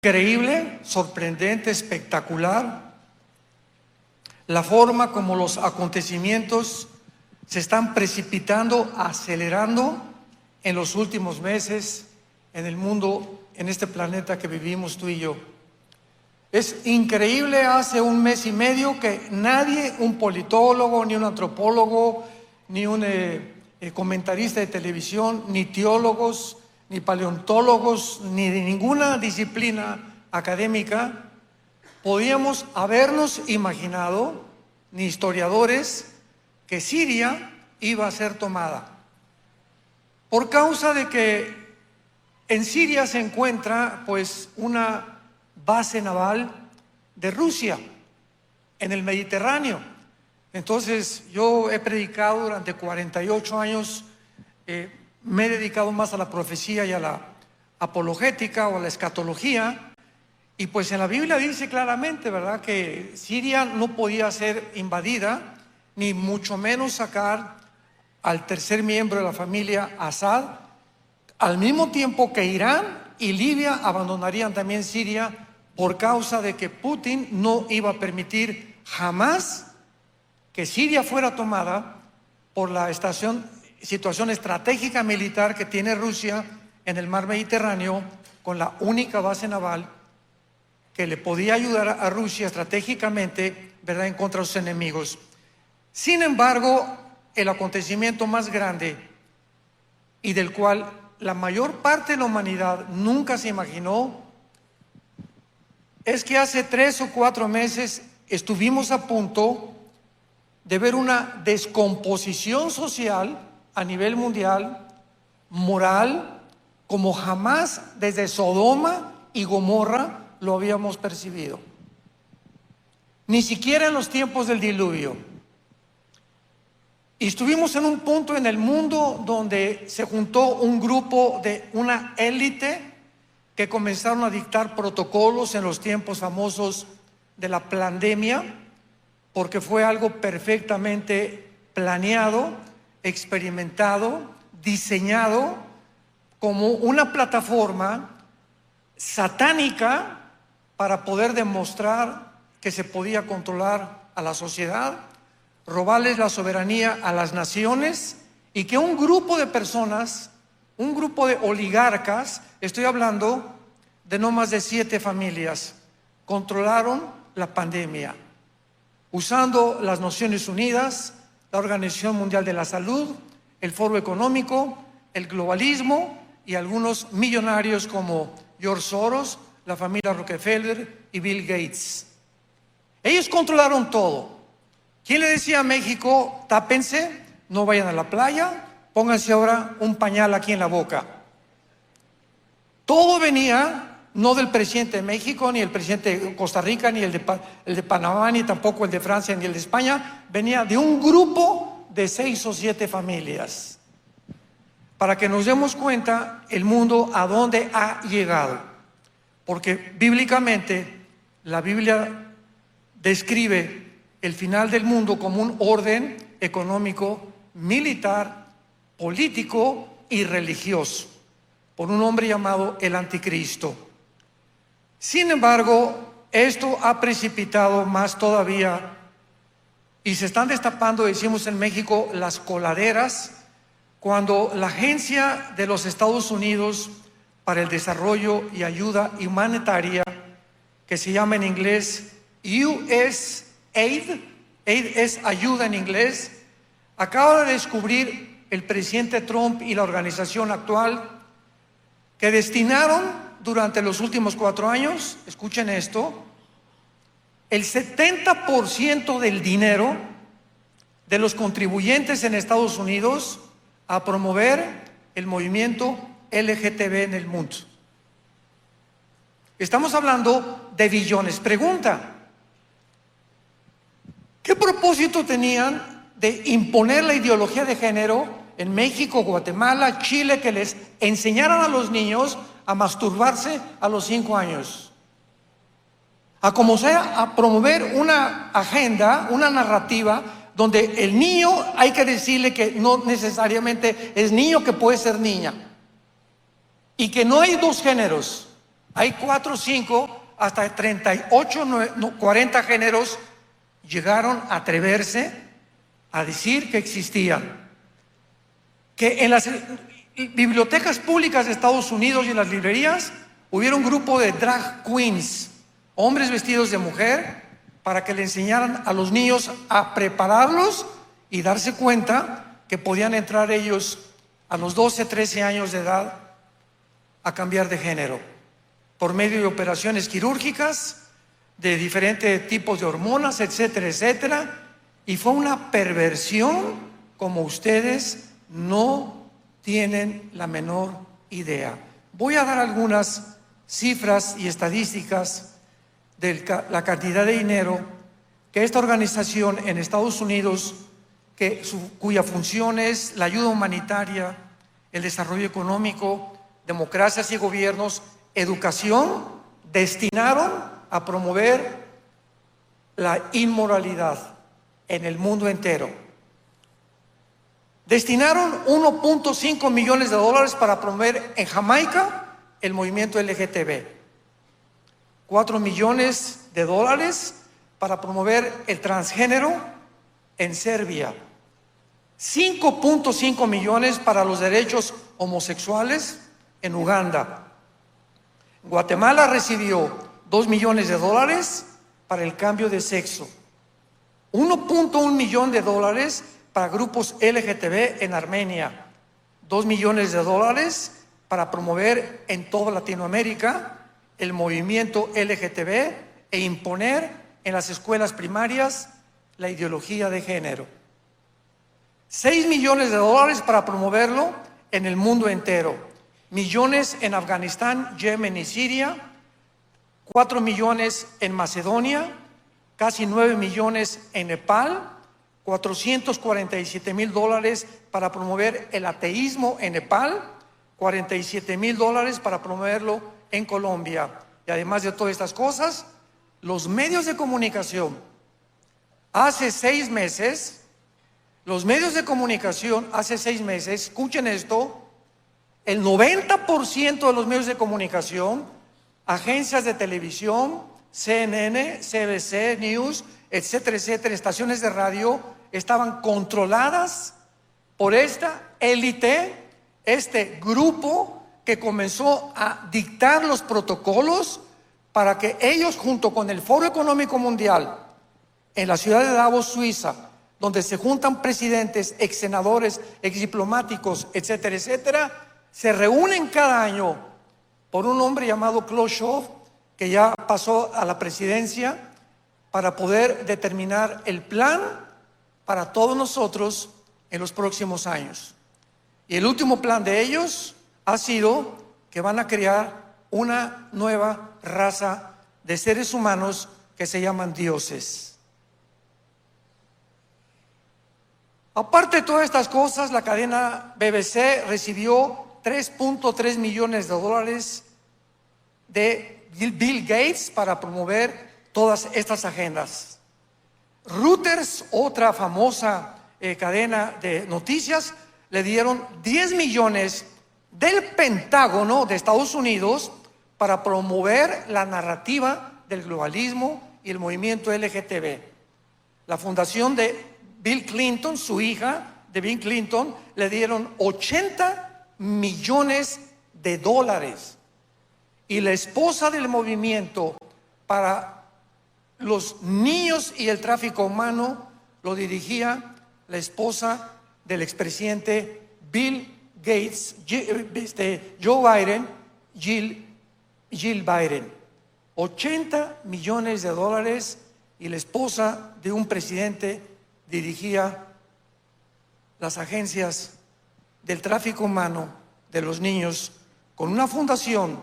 Increíble, sorprendente, espectacular la forma como los acontecimientos se están precipitando, acelerando en los últimos meses en el mundo, en este planeta que vivimos tú y yo. Es increíble, hace un mes y medio que nadie, un politólogo, ni un antropólogo, ni un comentarista de televisión, ni teólogos, ni paleontólogos, ni de ninguna disciplina académica podíamos habernos imaginado, ni historiadores, que Siria iba a ser tomada. Por causa de que en Siria se encuentra pues una base naval de Rusia en el Mediterráneo. Entonces yo he predicado durante 48 años, me he dedicado más a la profecía y a la apologética o a la escatología, y pues en la Biblia dice claramente, ¿verdad?, que Siria no podía ser invadida, ni mucho menos sacar al tercer miembro de la familia Assad, al mismo tiempo que Irán y Libia abandonarían también Siria por causa de que Putin no iba a permitir jamás que Siria fuera tomada por la situación estratégica militar que tiene Rusia en el mar Mediterráneo, con la única base naval que le podía ayudar a Rusia estratégicamente, ¿verdad?, en contra de sus enemigos. Sin embargo, el acontecimiento más grande y del cual la mayor parte de la humanidad nunca se imaginó es que hace 3 o 4 meses estuvimos a punto de ver una descomposición social a nivel mundial, moral, como jamás desde Sodoma y Gomorra lo habíamos percibido. Ni siquiera en los tiempos del diluvio. Y estuvimos en un punto en el mundo donde se juntó un grupo de una élite que comenzaron a dictar protocolos en los tiempos famosos de la pandemia, porque fue algo perfectamente planeado, experimentado, diseñado como una plataforma satánica para poder demostrar que se podía controlar a la sociedad, robarles la soberanía a las naciones, y que un grupo de personas, un grupo de oligarcas, estoy hablando de no más de 7 familias, controlaron la pandemia, usando las Naciones Unidas, la Organización Mundial de la Salud, el Foro Económico, el globalismo y algunos millonarios como George Soros, la familia Rockefeller y Bill Gates. Ellos controlaron todo. ¿Quién le decía a México, tápense, no vayan a la playa, pónganse ahora un pañal aquí en la boca? Todo venía no del presidente de México, ni el presidente de Costa Rica, ni el de Panamá, ni tampoco el de Francia, ni el de España. Venía de un grupo de 6 o 7 familias. Para que nos demos cuenta el mundo a dónde ha llegado. Porque bíblicamente la Biblia describe el final del mundo como un orden económico, militar, político y religioso, por un hombre llamado el Anticristo. Sin embargo, esto ha precipitado más todavía y se están destapando, decimos en México, las coladeras, cuando la Agencia de los Estados Unidos para el Desarrollo y Ayuda Humanitaria, que se llama en inglés USAID, aid es ayuda en inglés, acaba de descubrir el presidente Trump y la organización actual que destinaron durante los últimos 4 años, escuchen esto, el 70% del dinero de los contribuyentes en Estados Unidos a promover el movimiento LGTB en el mundo. Estamos hablando de billones. Pregunta: ¿qué propósito tenían de imponer la ideología de género en México, Guatemala, Chile, que les enseñaran a los niños a masturbarse a los 5 años? A como sea, a promover una agenda, una narrativa donde el niño hay que decirle que no necesariamente es niño, que puede ser niña, y que no hay 2 géneros, Hay 4, 5, hasta 38, 40 géneros llegaron a atreverse a decir que existían. Que en las bibliotecas públicas de Estados Unidos y en las librerías hubiera un grupo de drag queens, hombres vestidos de mujer, para que le enseñaran a los niños a prepararlos y darse cuenta que podían entrar ellos a los 12, 13 años de edad a cambiar de género por medio de operaciones quirúrgicas, de diferentes tipos de hormonas, etcétera, etcétera. Y fue una perversión como ustedes no tienen la menor idea. Voy a dar algunas cifras y estadísticas de la cantidad de dinero que esta organización en Estados Unidos, cuya función es la ayuda humanitaria, el desarrollo económico, democracias y gobiernos, educación, destinaron a promover la inmoralidad en el mundo entero. Destinaron 1.5 millones de dólares para promover en Jamaica el movimiento LGTB. 4 millones de dólares para promover el transgénero en Serbia. 5.5 millones para los derechos homosexuales en Uganda. Guatemala recibió 2 millones de dólares para el cambio de sexo. 1.1 millón de dólares para grupos LGTB en Armenia. 2 millones de dólares para promover en toda Latinoamérica el movimiento LGTB e imponer en las escuelas primarias la ideología de género. 6 millones de dólares para promoverlo en el mundo entero. Millones en Afganistán, Yemen y Siria. 4 millones en Macedonia. Casi 9 millones en Nepal. 447,000 dólares para promover el ateísmo en Nepal. 47,000 dólares para promoverlo en Colombia. Y además de todas estas cosas, los medios de comunicación, hace 6 meses, escuchen esto, el 90% de los medios de comunicación, agencias de televisión, CNN, CBC News, etcétera, etcétera, estaciones de radio, estaban controladas por esta élite, este grupo que comenzó a dictar los protocolos para que ellos, junto con el Foro Económico Mundial, en la ciudad de Davos, Suiza, donde se juntan presidentes, ex senadores, ex diplomáticos, etcétera, etcétera, se reúnen cada año por un hombre llamado Klaus Schwab, que ya pasó a la presidencia, para poder determinar el plan para todos nosotros en los próximos años. Y el último plan de ellos ha sido que van a crear una nueva raza de seres humanos que se llaman dioses. Aparte de todas estas cosas, la cadena BBC recibió 3.3 millones de dólares de Bill Gates para promover todas estas agendas. Reuters, otra famosa cadena de noticias, le dieron 10 millones del Pentágono de Estados Unidos para promover la narrativa del globalismo y el movimiento LGTB. La fundación de Bill Clinton, su hija de Bill Clinton, le dieron 80 millones de dólares. Y la esposa del movimiento para los niños y el tráfico humano lo dirigía la esposa del expresidente Bill Gates, Joe Biden, Jill Biden. 80 millones de dólares, y la esposa de un presidente dirigía las agencias del tráfico humano de los niños, con una fundación,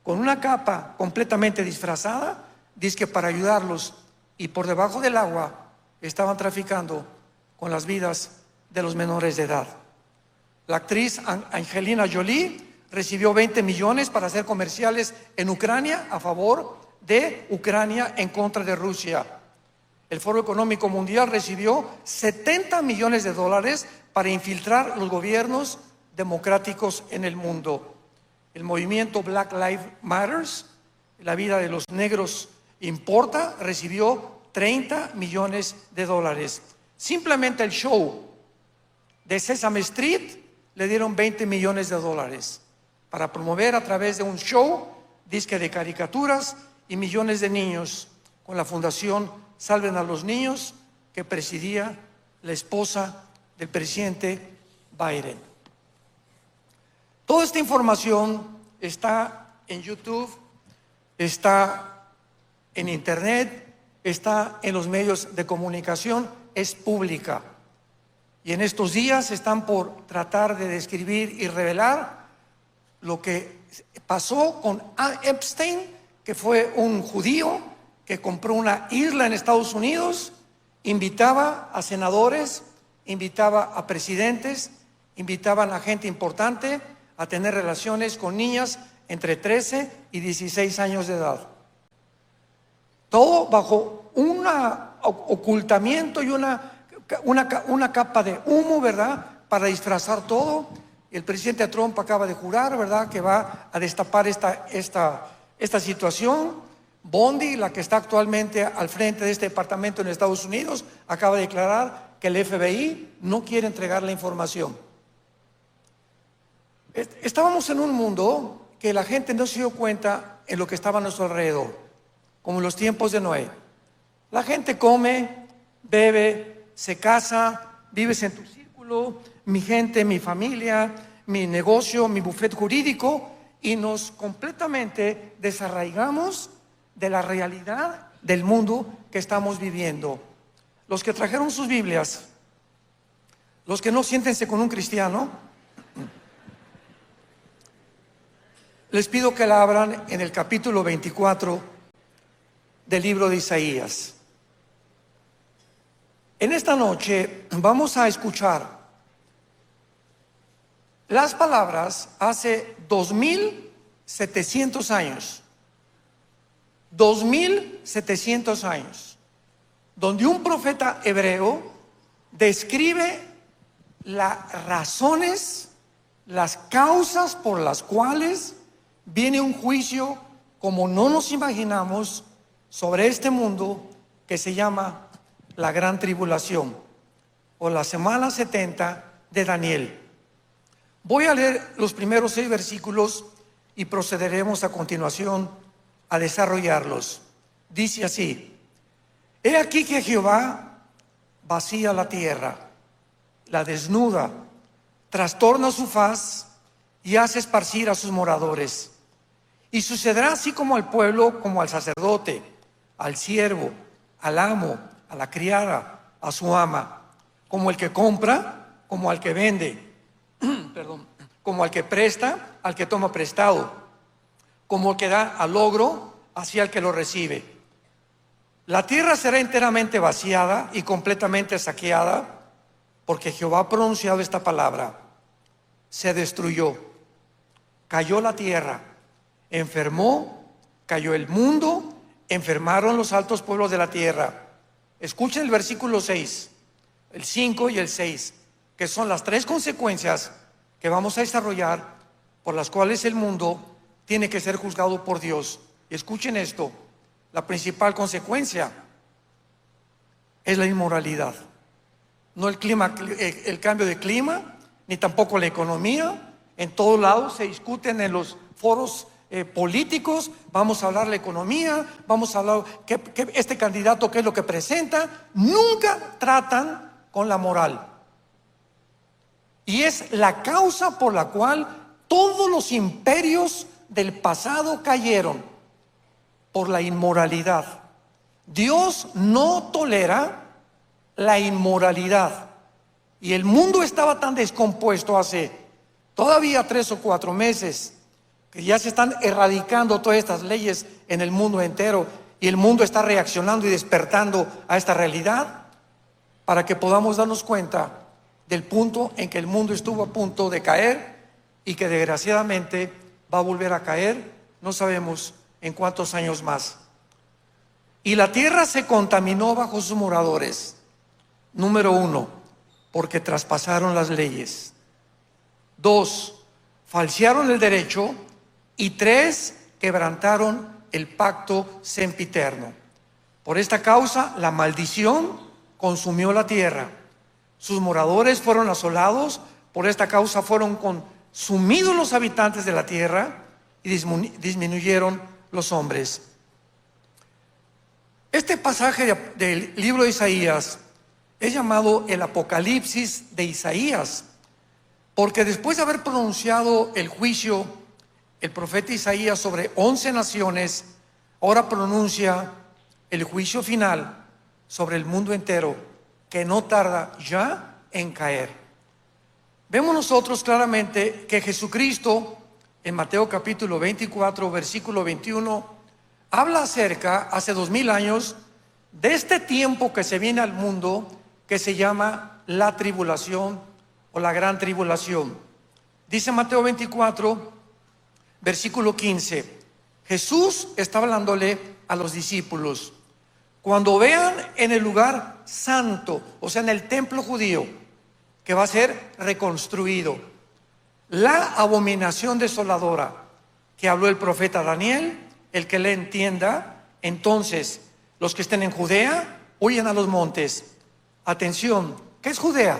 con una capa completamente disfrazada, dizque para ayudarlos, y por debajo del agua estaban traficando con las vidas de los menores de edad. La actriz Angelina Jolie recibió 20 millones para hacer comerciales en Ucrania a favor de Ucrania en contra de Rusia. El Foro Económico Mundial recibió 70 millones de dólares para infiltrar los gobiernos democráticos en el mundo. el movimiento Black Lives Matter, la vida de los negros importa, recibió $30 millones. Simplemente el show de Sesame Street le dieron $20 millones para promover a través de un show, disque de caricaturas y millones de niños con la fundación Salven a los Niños que presidía la esposa del presidente Biden. Toda esta información está en YouTube, está en Internet, está en los medios de comunicación, es pública. Y en estos días están por tratar de describir y revelar lo que pasó con Epstein, que fue un judío que compró una isla en Estados Unidos, invitaba a senadores, invitaba a presidentes, invitaban a gente importante a tener relaciones con niñas entre 13 y 16 años de edad. Todo bajo un ocultamiento y una capa de humo, ¿verdad? Para disfrazar todo. El presidente Trump acaba de jurar, ¿verdad?, que va a destapar esta situación. Bondi, la que está actualmente al frente de este departamento en Estados Unidos, acaba de declarar que el FBI no quiere entregar la información. Estábamos en un mundo que la gente no se dio cuenta en lo que estaba a nuestro alrededor, como en los tiempos de Noé. La gente come, bebe, se casa, vives en tu círculo, mi gente, mi familia, mi negocio, mi bufet jurídico, y nos completamente desarraigamos de la realidad del mundo que estamos viviendo. Los que trajeron sus Biblias, los que no, siéntense con un cristiano. Les pido que la abran en el capítulo 24 del libro de Isaías. En esta noche vamos a escuchar las palabras hace 2700 años. 2700 años, donde un profeta hebreo describe las razones, las causas por las cuales viene un juicio como no nos imaginamos sobre este mundo que se llama la Gran Tribulación o la semana 70 de Daniel. Voy a leer los primeros 6 versículos y procederemos a continuación a desarrollarlos. Dice así: He aquí que Jehová vacía la tierra, la desnuda, trastorna su faz y hace esparcir a sus moradores. Y sucederá así como al pueblo, como al sacerdote, al siervo, al amo, a la criada, a su ama, como el que compra, como al que vende, como al que presta, al que toma prestado, como el que da al logro, hacia el que lo recibe. La tierra será enteramente vaciada y completamente saqueada, porque Jehová ha pronunciado esta palabra. Se destruyó, cayó la tierra, enfermó, cayó el mundo, enfermaron los altos pueblos de la tierra. Escuchen el versículo 6, el 5 y el 6, que son las 3 consecuencias que vamos a desarrollar por las cuales el mundo tiene que ser juzgado por Dios. Y escuchen esto: la principal consecuencia es la inmoralidad. No el cambio de clima, ni tampoco la economía. En todos lados se discuten en los foros políticos. Vamos a hablar de la economía, vamos a hablar que este candidato qué es lo que presenta. Nunca tratan con la moral. Y es la causa por la cual todos los imperios del pasado cayeron, por la inmoralidad. Dios no tolera la inmoralidad. Y el mundo estaba tan descompuesto hace todavía 3 o 4 meses que ya se están erradicando todas estas leyes en el mundo entero, y el mundo está reaccionando y despertando a esta realidad para que podamos darnos cuenta del punto en que el mundo estuvo a punto de caer y que desgraciadamente va a volver a caer, no sabemos en cuántos años más. Y la tierra se contaminó bajo sus moradores. Número 1, porque traspasaron las leyes. 2, falsearon el derecho y 3 quebrantaron el pacto sempiterno. Por esta causa, la maldición consumió la tierra. Sus moradores fueron asolados. Por esta causa fueron consumidos los habitantes de la tierra y disminuyeron los hombres. Este pasaje del libro de Isaías es llamado el Apocalipsis de Isaías, porque después de haber pronunciado el juicio, el profeta Isaías sobre 11 naciones, ahora pronuncia el juicio final sobre el mundo entero, que no tarda ya en caer. Vemos nosotros claramente que Jesucristo, en Mateo capítulo 24, versículo 21, habla acerca, hace 2000 años, de este tiempo que se viene al mundo, que se llama la tribulación o la gran tribulación. Dice Mateo 24, versículo 15, Jesús está hablándole a los discípulos: cuando vean en el lugar santo, o sea, en el templo judío, que va a ser reconstruido, la abominación desoladora que habló el profeta Daniel, el que le entienda, entonces los que estén en Judea, huyan a los montes. Atención, ¿qué es Judea?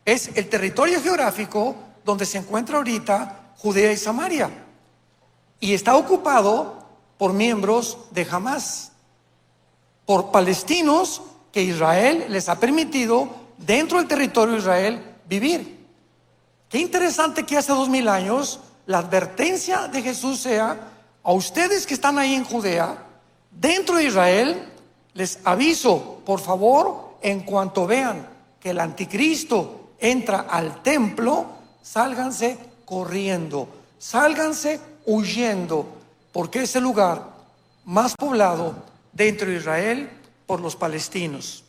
Es el territorio geográfico donde se encuentra ahorita Judea y Samaria, y está ocupado por miembros de Hamás, por palestinos que Israel les ha permitido dentro del territorio de Israel vivir. Qué interesante que hace 2000 años la advertencia de Jesús sea: a ustedes que están ahí en Judea, dentro de Israel, les aviso, por favor, en cuanto vean que el anticristo entra al templo, sálganse corriendo, sálganse huyendo, porque es el lugar más poblado dentro de Israel por los palestinos.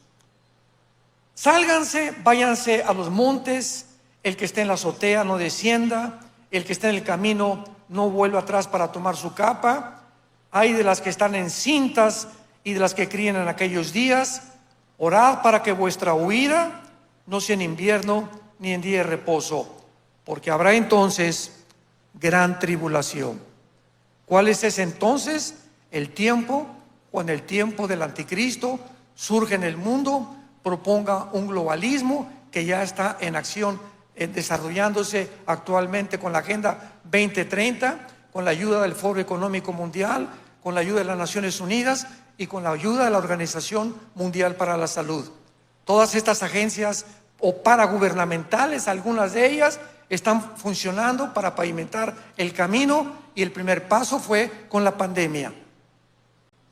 Sálganse, váyanse a los montes. El que esté en la azotea no descienda, el que esté en el camino no vuelva atrás para tomar su capa. Hay de las que están encintas y de las que crían en aquellos días. Orad para que vuestra huida no sea en invierno ni en día de reposo, porque habrá entonces gran tribulación. ¿Cuál es ese entonces? El tiempo, cuando el tiempo del anticristo surge en el mundo, proponga un globalismo que ya está en acción, desarrollándose actualmente con la Agenda 2030, con la ayuda del Foro Económico Mundial, con la ayuda de las Naciones Unidas y con la ayuda de la Organización Mundial para la Salud. Todas estas agencias o paragubernamentales, algunas de ellas, están funcionando para pavimentar el camino, y el primer paso fue con la pandemia.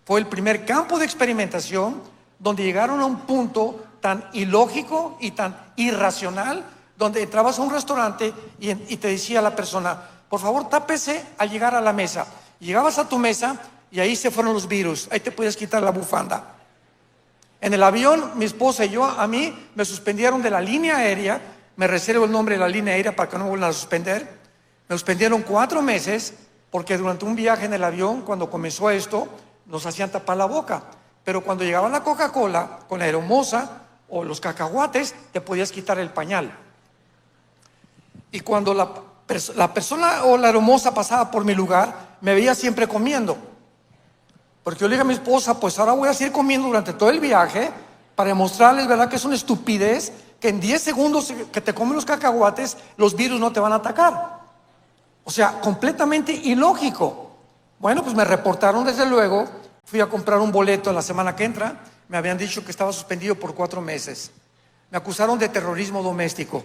Fue el primer campo de experimentación donde llegaron a un punto tan ilógico y tan irracional, donde entrabas a un restaurante y te decía la persona: por favor, tápese al llegar a la mesa. Llegabas a tu mesa y ahí se fueron los virus, ahí te puedes quitar la bufanda. En el avión, mi esposa y yo, a mí me suspendieron de la línea aérea. Me reservo el nombre de la línea aérea para que no me vuelvan a suspender. Me suspendieron 4 meses porque durante un viaje en el avión, cuando comenzó esto, nos hacían tapar la boca. Pero cuando llegaba la Coca-Cola con la aeromoza o los cacahuates, te podías quitar el pañal. Y cuando la persona o la aeromoza pasaba por mi lugar, me veía siempre comiendo. Porque yo le dije a mi esposa: pues ahora voy a seguir comiendo durante todo el viaje para demostrarles, ¿verdad?, que es una estupidez, que en 10 segundos que te comen los cacahuates, los virus no te van a atacar. O sea, completamente ilógico. Bueno, pues me reportaron desde luego. Fui a comprar un boleto la semana que entra. Me habían dicho que estaba suspendido por 4 meses. Me acusaron de terrorismo doméstico.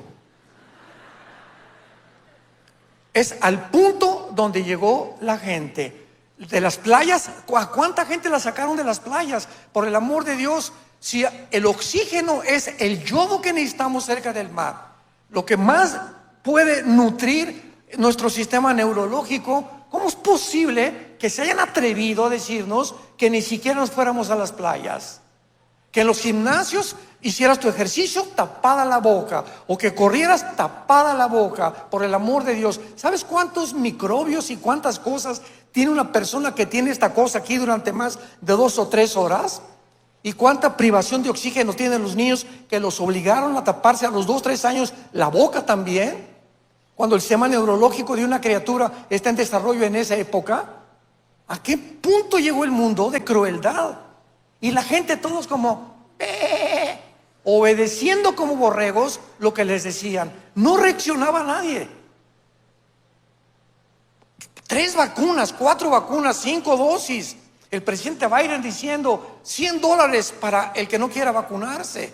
Es al punto donde llegó la gente. De las playas, ¿a cuánta gente la sacaron de las playas? Por el amor de Dios, si el oxígeno es el yodo que necesitamos cerca del mar, lo que más puede nutrir nuestro sistema neurológico, ¿cómo es posible que se hayan atrevido a decirnos que ni siquiera nos fuéramos a las playas? Que en los gimnasios hicieras tu ejercicio tapada la boca, o que corrieras tapada la boca, por el amor de Dios. ¿Sabes cuántos microbios y cuántas cosas tiene una persona que tiene esta cosa aquí durante más de 2 o 3 horas? ¿Y cuánta privación de oxígeno tienen los niños que los obligaron a taparse a los 2 o 3 años la boca también? Cuando el sistema neurológico de una criatura está en desarrollo en esa época, ¿a qué punto llegó el mundo de crueldad? Y la gente todos como obedeciendo como borregos lo que les decían. No reaccionaba nadie. 3 vacunas, 4 vacunas, 5 dosis. El presidente Biden diciendo $100 para el que no quiera vacunarse.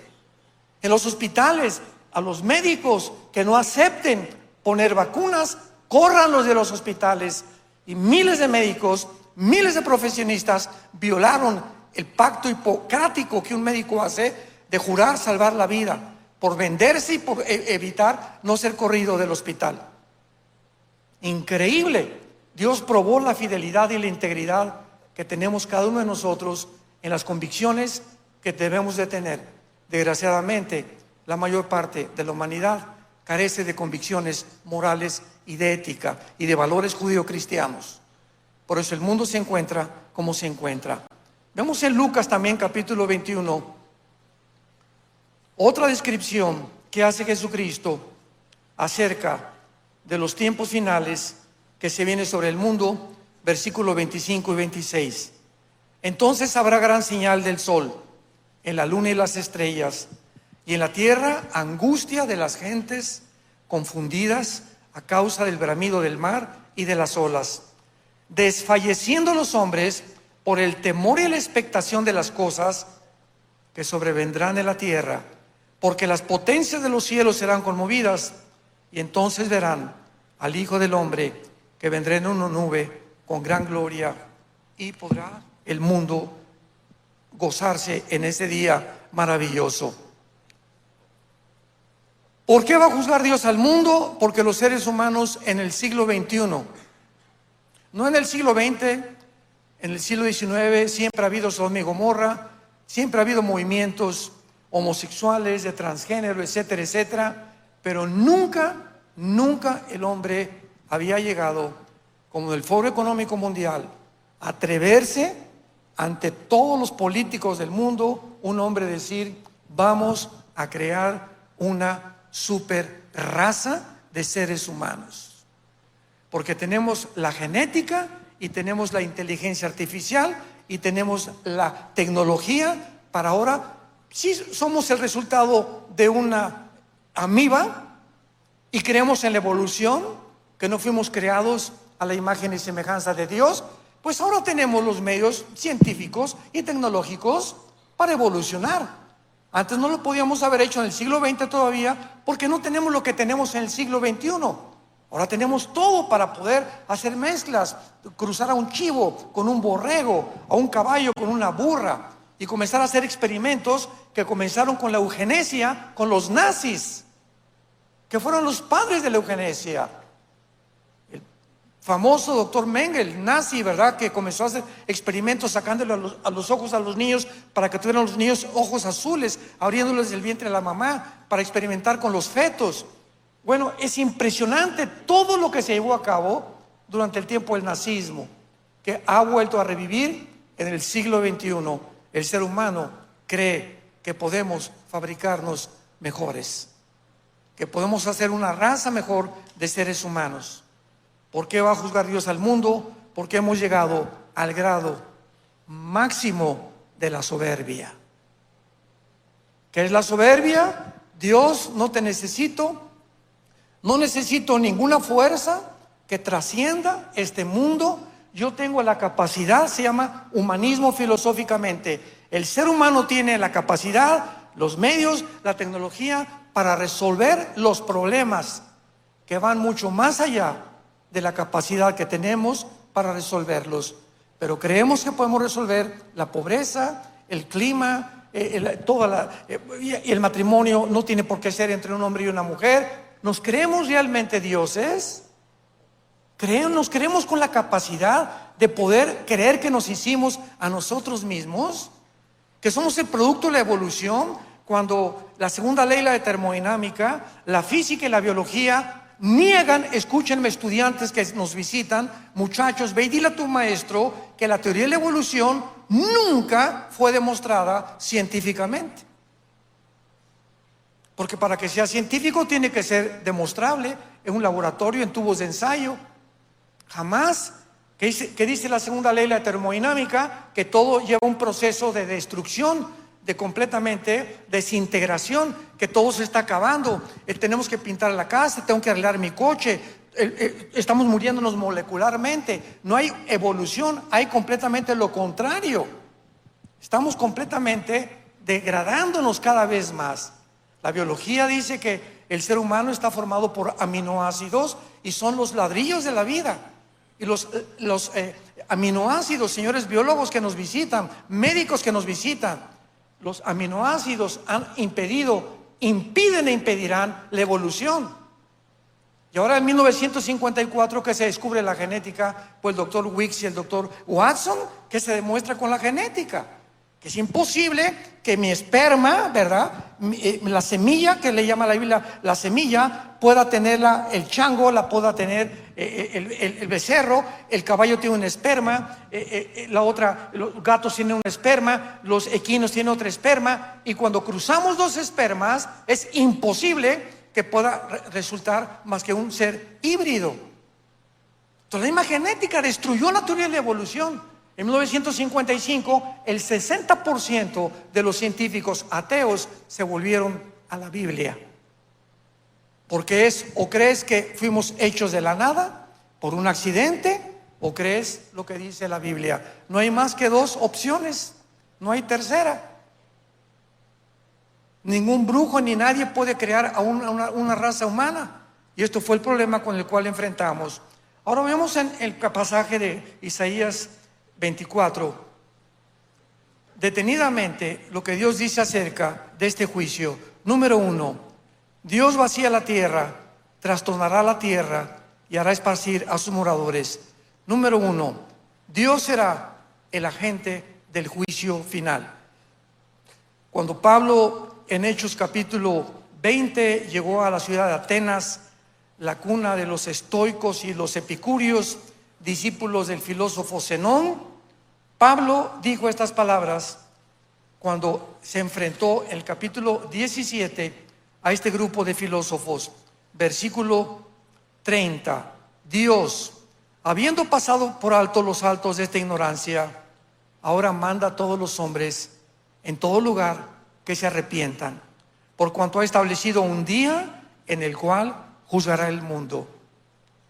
En los hospitales, a los médicos que no acepten poner vacunas, córranlos de los hospitales. Y miles de médicos, miles de profesionistas violaron el pacto hipocrático que un médico hace de jurar salvar la vida por venderse y por evitar no ser corrido del hospital. Increíble. Dios probó la fidelidad y la integridad que tenemos cada uno de nosotros en las convicciones que debemos de tener. Desgraciadamente, la mayor parte de la humanidad carece de convicciones morales y de ética y de valores judío-cristianos. Por eso el mundo se encuentra como se encuentra. Vemos en Lucas también capítulo 21 otra descripción que hace Jesucristo acerca de los tiempos finales que se viene sobre el mundo, versículos 25 y 26. Entonces habrá gran señal del sol, en la luna y las estrellas, y en la tierra angustia de las gentes confundidas a causa del bramido del mar y de las olas, desfalleciendo los hombres por el temor y la expectación de las cosas que sobrevendrán en la tierra, porque las potencias de los cielos serán conmovidas, y entonces verán al Hijo del Hombre que vendrá en una nube con gran gloria, y podrá el mundo gozarse en ese día maravilloso. ¿Por qué va a juzgar Dios al mundo? Porque los seres humanos en el siglo XXI, no en el siglo XX, en el siglo XIX siempre ha habido Sodoma y Gomorra, siempre ha habido movimientos homosexuales, de transgénero, etcétera, etcétera, pero nunca el hombre había llegado, como del Foro Económico Mundial, a atreverse ante todos los políticos del mundo, un hombre decir: vamos a crear una super raza de seres humanos, porque tenemos la genética y tenemos la inteligencia artificial y tenemos la tecnología para ahora. Sí, somos el resultado de una amiba y creemos en la evolución, que no fuimos creados a la imagen y semejanza de Dios. Pues ahora tenemos los medios científicos y tecnológicos para evolucionar. Antes no lo podíamos haber hecho en el siglo XX todavía, porque no tenemos lo que tenemos en el siglo XXI. Ahora tenemos todo para poder hacer mezclas, cruzar a un chivo con un borrego, a un caballo con una burra, y comenzar a hacer experimentos que comenzaron con la eugenesia, con los nazis, que fueron los padres de la eugenesia. El famoso doctor Mengele, nazi, ¿verdad?, que comenzó a hacer experimentos sacándole a los ojos a los niños para que tuvieran los niños ojos azules, abriéndoles el vientre a la mamá para experimentar con los fetos. Bueno, es impresionante todo lo que se llevó a cabo durante el tiempo del nazismo, que ha vuelto a revivir en el siglo XXI. El ser humano cree que podemos fabricarnos mejores, que podemos hacer una raza mejor de seres humanos. ¿Por qué va a juzgar Dios al mundo? Porque hemos llegado al grado máximo de la soberbia. ¿Qué es la soberbia? Dios, no te necesito, no necesito ninguna fuerza que trascienda este mundo. Yo tengo la capacidad, se llama humanismo filosóficamente. El ser humano tiene la capacidad, los medios, la tecnología para resolver los problemas que van mucho más allá de la capacidad que tenemos para resolverlos. Pero creemos que podemos resolver la pobreza, el clima, y el matrimonio no tiene por qué ser entre un hombre y una mujer. ¿Nos creemos realmente dioses? ¿Nos creemos con la capacidad de poder creer que nos hicimos a nosotros mismos? ¿Que somos el producto de la evolución? Cuando la segunda ley, la de termodinámica, la física y la biología niegan. Escúchenme, estudiantes que nos visitan, muchachos, ve y dile a tu maestro que la teoría de la evolución nunca fue demostrada científicamente. Porque para que sea científico tiene que ser demostrable en un laboratorio, en tubos de ensayo. Jamás, que dice la segunda ley de la termodinámica, que todo lleva un proceso de destrucción, de completamente desintegración, que todo se está acabando. Tenemos que pintar la casa, tengo que arreglar mi coche, estamos muriéndonos molecularmente. No hay evolución, hay completamente lo contrario. Estamos completamente degradándonos cada vez más. La biología dice que el ser humano está formado por aminoácidos y son los ladrillos de la vida. Y los aminoácidos, señores biólogos que nos visitan, médicos que nos visitan, los aminoácidos han impiden e impedirán la evolución. Y ahora en 1954 que se descubre la genética, pues el doctor Weeks y el doctor Watson, que se demuestra con la genética, que es imposible que mi esperma, ¿verdad? La semilla, que le llama la Biblia la semilla, pueda tenerla el chango, la pueda tener el becerro, el caballo tiene un esperma, los gatos tienen un esperma, los equinos tienen otra esperma, y cuando cruzamos dos espermas es imposible que pueda resultar más que un ser híbrido. Entonces la misma genética destruyó la teoría de la evolución. En 1955, el 60% de los científicos ateos se volvieron a la Biblia. Porque o crees que fuimos hechos de la nada por un accidente, o crees lo que dice la Biblia. No hay más que dos opciones, no hay tercera. Ningún brujo ni nadie puede crear a una raza humana. Y esto fue el problema con el cual enfrentamos. Ahora vemos en el pasaje de Isaías 24, detenidamente lo que Dios dice acerca de este juicio. Número 1, Dios vacía la tierra, trastornará la tierra y hará esparcir a sus moradores. Número 1, Dios será el agente del juicio final. Cuando Pablo en Hechos capítulo 20 llegó a la ciudad de Atenas, la cuna de los estoicos y los epicúreos, discípulos del filósofo Zenón, Pablo dijo estas palabras cuando se enfrentó en el capítulo 17 a este grupo de filósofos. Versículo 30, Dios, habiendo pasado por alto los altos de esta ignorancia, ahora manda a todos los hombres en todo lugar que se arrepientan, por cuanto ha establecido un día en el cual juzgará el mundo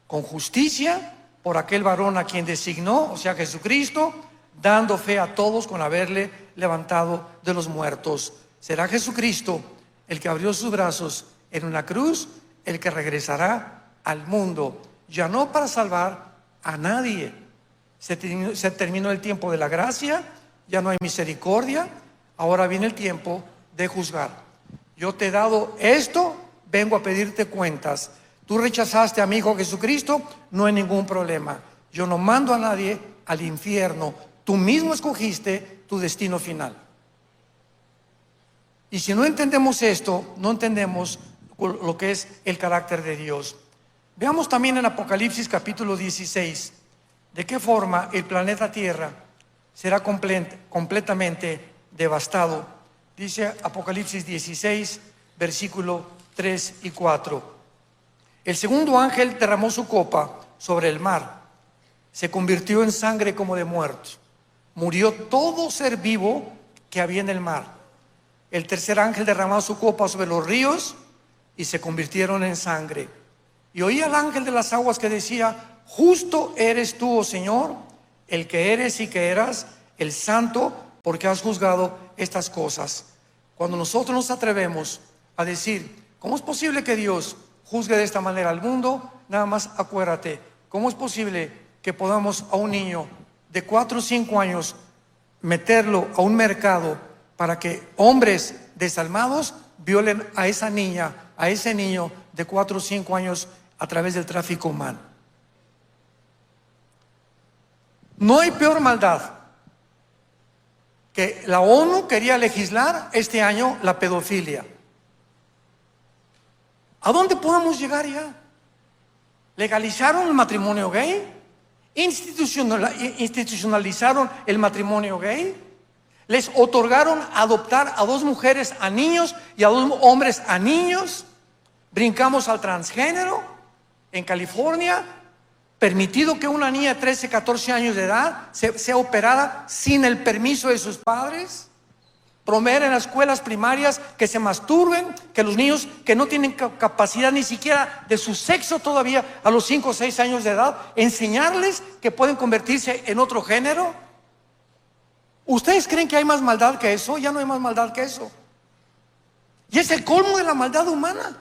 con justicia por aquel varón a quien designó, o sea Jesucristo, dando fe a todos con haberle levantado de los muertos. Será Jesucristo el que abrió sus brazos en una cruz, el que regresará al mundo, ya no para salvar a nadie. Se terminó el tiempo de la gracia, ya no hay misericordia, ahora viene el tiempo de juzgar. Yo te he dado esto, vengo a pedirte cuentas. Tú rechazaste a mi Hijo Jesucristo, no hay ningún problema. Yo no mando a nadie al infierno. Tú mismo escogiste tu destino final. Y si no entendemos esto, no entendemos lo que es el carácter de Dios. Veamos también en Apocalipsis capítulo 16, de qué forma el planeta Tierra será completamente devastado. Dice Apocalipsis 16, versículo 3 y 4. El segundo ángel derramó su copa sobre el mar. Se convirtió en sangre como de muertos. Murió todo ser vivo que había en el mar. El tercer ángel derramó su copa sobre los ríos y se convirtieron en sangre. Y oí al ángel de las aguas que decía: justo eres tú, oh Señor, el que eres y que eras, el santo, porque has juzgado estas cosas. Cuando nosotros nos atrevemos a decir: ¿cómo es posible que Dios juzgue de esta manera al mundo? Nada más acuérdate, ¿cómo es posible que podamos a un niño de 4 o 5 años meterlo a un mercado para que hombres desalmados violen a esa niña, a ese niño de 4 o 5 años a través del tráfico humano? No hay peor maldad que la ONU quería legislar este año la pedofilia. ¿A dónde podemos llegar ya? ¿Legalizaron el matrimonio gay? ¿Institucionalizaron el matrimonio gay? Les otorgaron adoptar a 2 mujeres a niños y a 2 hombres a niños. Brincamos al transgénero en California. Permitido que una niña de 13, 14 años de edad sea operada sin el permiso de sus padres. Promover en las escuelas primarias que se masturben, que los niños que no tienen capacidad ni siquiera de su sexo todavía a los 5 o 6 años de edad, enseñarles que pueden convertirse en otro género. ¿Ustedes creen que hay más maldad que eso? Ya no hay más maldad que eso. Y es el colmo de la maldad humana.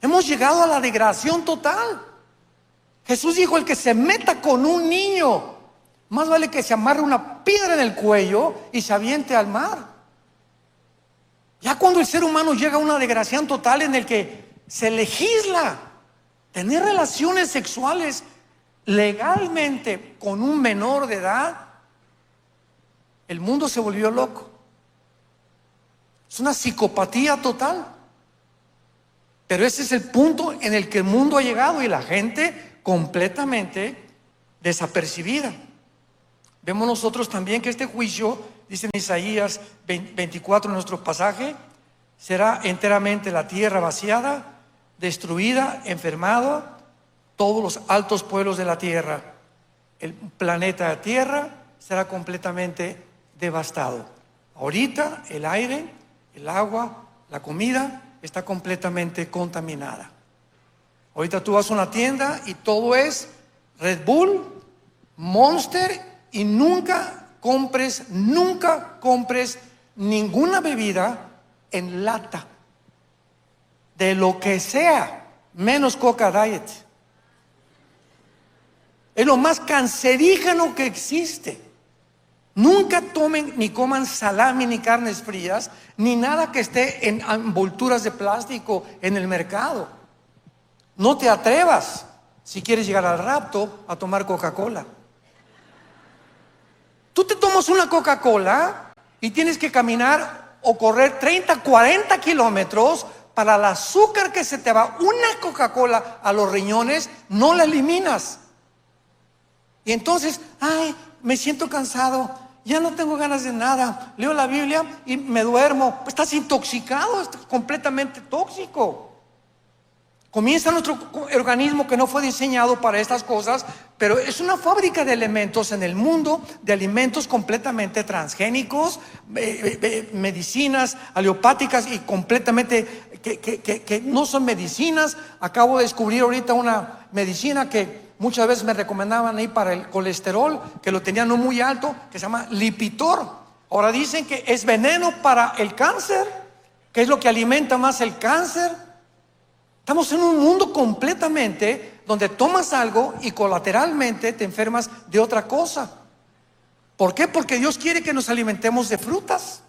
Hemos llegado a la degradación total. Jesús dijo: el que se meta con un niño, más vale que se amarre una piedra en el cuello y se aviente al mar. Ya cuando el ser humano llega a una degradación total en el que se legisla tener relaciones sexuales legalmente con un menor de edad, el mundo se volvió loco. Es una psicopatía total. Pero ese es el punto en el que el mundo ha llegado y la gente completamente desapercibida. Vemos nosotros también que este juicio, dice en Isaías 24 en nuestro pasaje, será enteramente la tierra vaciada, destruida, enfermada, todos los altos pueblos de la tierra. El planeta Tierra será completamente devastado. Ahorita el aire, el agua, la comida está completamente contaminada. Ahorita tú vas a una tienda y todo es Red Bull, Monster, y nunca compres ninguna bebida en lata, de lo que sea, menos Coca Diet. Es lo más cancerígeno que existe. Nunca tomen ni coman salami ni carnes frías, ni nada que esté en envolturas de plástico en el mercado. No te atrevas, si quieres llegar al rapto, a tomar Coca-Cola. Tú te tomas una Coca-Cola y tienes que caminar o correr 30, 40 kilómetros para el azúcar que se te va. Una Coca-Cola a los riñones, no la eliminas. Y entonces, ay, me siento cansado, ya no tengo ganas de nada, leo la Biblia y me duermo. Pues estás intoxicado, estás completamente tóxico. Comienza nuestro organismo, que no fue diseñado para estas cosas, pero es una fábrica de elementos en el mundo, de alimentos completamente transgénicos, medicinas alopáticas y completamente que no son medicinas. Acabo de descubrir ahorita una medicina que muchas veces me recomendaban ahí para el colesterol, que lo tenían no muy alto, que se llama Lipitor. Ahora dicen que es veneno para el cáncer, que es lo que alimenta más el cáncer. Estamos en un mundo completamente donde tomas algo y colateralmente te enfermas de otra cosa. ¿Por qué? Porque Dios quiere que nos alimentemos de frutas,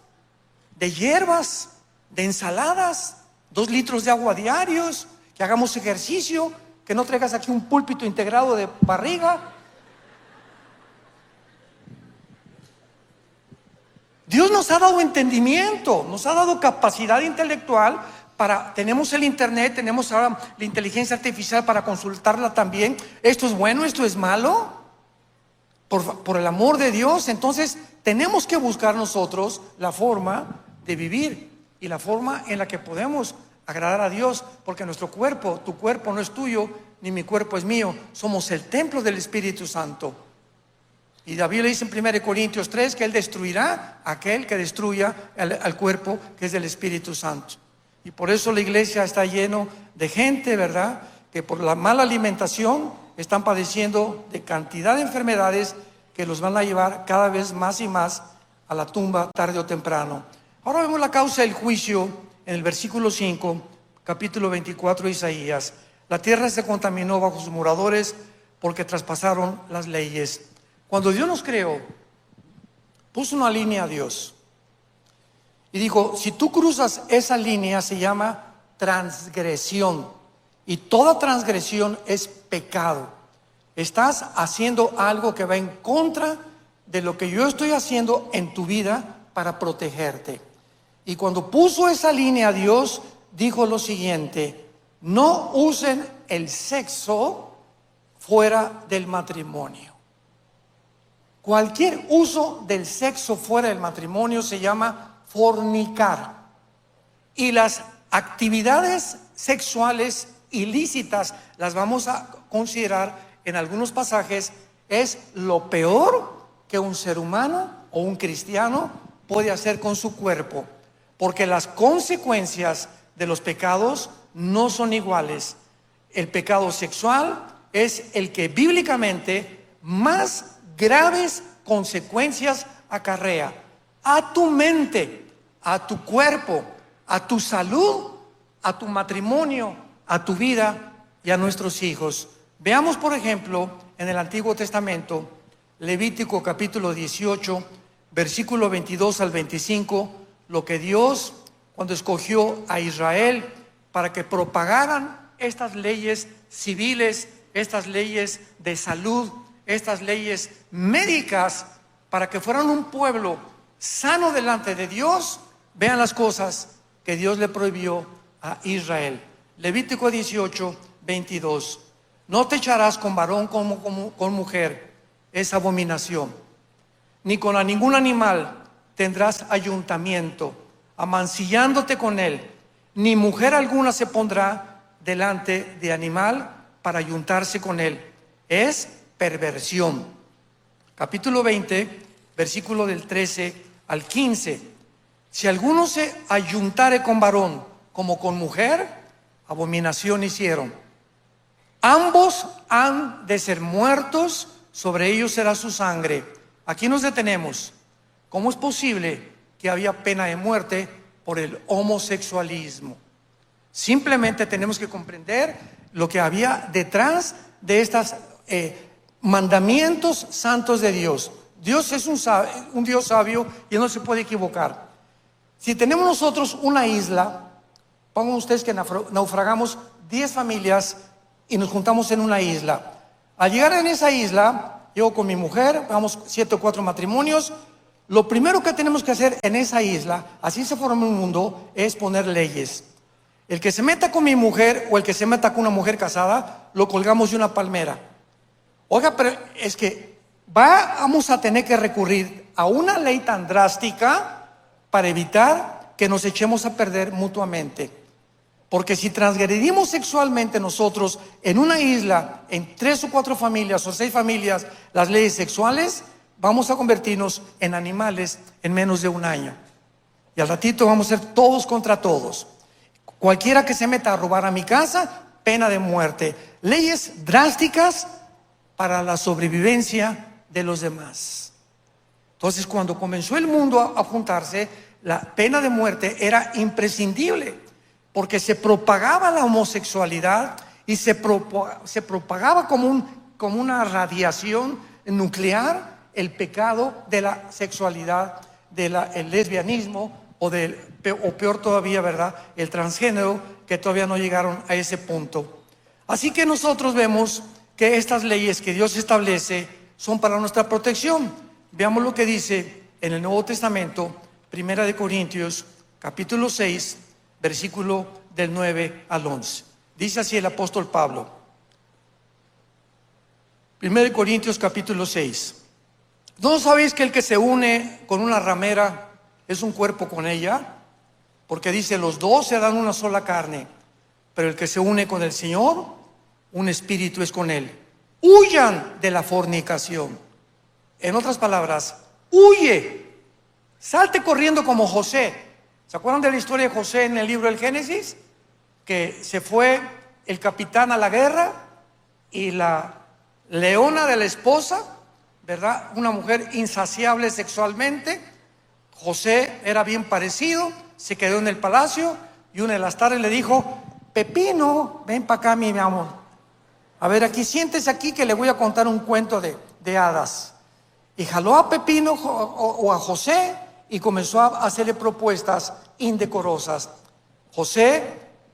de hierbas, de ensaladas, 2 litros de agua diarios, que hagamos ejercicio, que no traigas aquí un púlpito integrado de barriga. Dios nos ha dado entendimiento, nos ha dado capacidad intelectual. Tenemos el internet, tenemos ahora la inteligencia artificial para consultarla también. Esto es bueno, esto es malo, por el amor de Dios. Entonces tenemos que buscar nosotros la forma de vivir y la forma en la que podemos agradar a Dios, porque nuestro cuerpo, tu cuerpo no es tuyo, ni mi cuerpo es mío. Somos el templo del Espíritu Santo. Y David le dice en 1 Corintios 3 que Él destruirá a aquel que destruya al cuerpo que es del Espíritu Santo. Y por eso la iglesia está lleno de gente, ¿verdad?, que por la mala alimentación están padeciendo de cantidad de enfermedades que los van a llevar cada vez más y más a la tumba tarde o temprano. Ahora vemos la causa del juicio en el versículo 5, capítulo 24 de Isaías. La tierra se contaminó bajo sus moradores porque traspasaron las leyes. Cuando Dios nos creó, puso una línea a Dios. Y dijo, si tú cruzas esa línea se llama transgresión. Y toda transgresión es pecado. Estás haciendo algo que va en contra de lo que yo estoy haciendo en tu vida para protegerte. Y cuando puso esa línea, Dios dijo lo siguiente: no usen el sexo fuera del matrimonio. Cualquier uso del sexo fuera del matrimonio se llama fornicar. Y las actividades sexuales ilícitas, las vamos a considerar en algunos pasajes, es lo peor que un ser humano o un cristiano puede hacer con su cuerpo, porque las consecuencias de los pecados no son iguales. El pecado sexual es el que bíblicamente más graves consecuencias acarrea a tu mente, a tu cuerpo, a tu salud, a tu matrimonio, a tu vida y a nuestros hijos. Veamos, por ejemplo, en el Antiguo Testamento, Levítico capítulo 18, versículo 22 al 25, lo que Dios, cuando escogió a Israel para que propagaran estas leyes civiles, estas leyes de salud, estas leyes médicas, para que fueran un pueblo sano delante de Dios. Vean las cosas que Dios le prohibió a Israel. Levítico 18, 22. No te echarás con varón como con mujer, es abominación. Ni con ningún animal tendrás ayuntamiento, amancillándote con él. Ni mujer alguna se pondrá delante de animal para ayuntarse con él. Es perversión. Capítulo 20, versículo del 13 al 15. Si alguno se ayuntare con varón como con mujer, abominación hicieron. Ambos han de ser muertos, sobre ellos será su sangre. Aquí nos detenemos. ¿Cómo es posible que había pena de muerte por el homosexualismo? Simplemente tenemos que comprender lo que había detrás de estos mandamientos santos de Dios. Dios es un Dios sabio y no se puede equivocar. Si tenemos nosotros una isla, pongan ustedes que naufragamos 10 familias y nos juntamos en una isla. Al llegar en esa isla, llego con mi mujer, vamos 7 o 4 matrimonios. Lo primero que tenemos que hacer en esa isla, así se forma un mundo, es poner leyes. El que se meta con mi mujer o el que se meta con una mujer casada, lo colgamos de una palmera. Oiga, pero es que vamos a tener que recurrir a una ley tan drástica para evitar que nos echemos a perder mutuamente. Porque si transgredimos sexualmente nosotros en una isla, en 3 o 4 familias o 6 familias, las leyes sexuales, vamos a convertirnos en animales en menos de un año. Y al ratito vamos a ser todos contra todos. Cualquiera que se meta a robar a mi casa, pena de muerte. Leyes drásticas para la sobrevivencia de los demás. Entonces, cuando comenzó el mundo a juntarse, la pena de muerte era imprescindible, porque se propagaba la homosexualidad y se propagaba como una radiación nuclear el pecado de la sexualidad, el lesbianismo o peor todavía, ¿verdad?, el transgénero, que todavía no llegaron a ese punto. Así que nosotros vemos que estas leyes que Dios establece son para nuestra protección. Veamos lo que dice en el Nuevo Testamento, Primera de Corintios, capítulo 6, versículo del 9 al 11. Dice así el apóstol Pablo. 1 Corintios capítulo 6. ¿No sabéis que el que se une con una ramera es un cuerpo con ella? Porque dice, los dos se dan una sola carne, pero el que se une con el Señor, un espíritu es con él. Huyan de la fornicación. En otras palabras, huye. Salte corriendo como José. ¿Se acuerdan de la historia de José en el libro del Génesis? Que se fue el capitán a la guerra y la leona de la esposa, ¿verdad?, una mujer insaciable sexualmente. José era bien parecido, se quedó en el palacio y una de las tardes le dijo, Pepino, ven para acá, mi amor. A ver, aquí, siéntese aquí que le voy a contar un cuento de hadas. Y jaló a Pepino o a José y comenzó a hacerle propuestas indecorosas. José,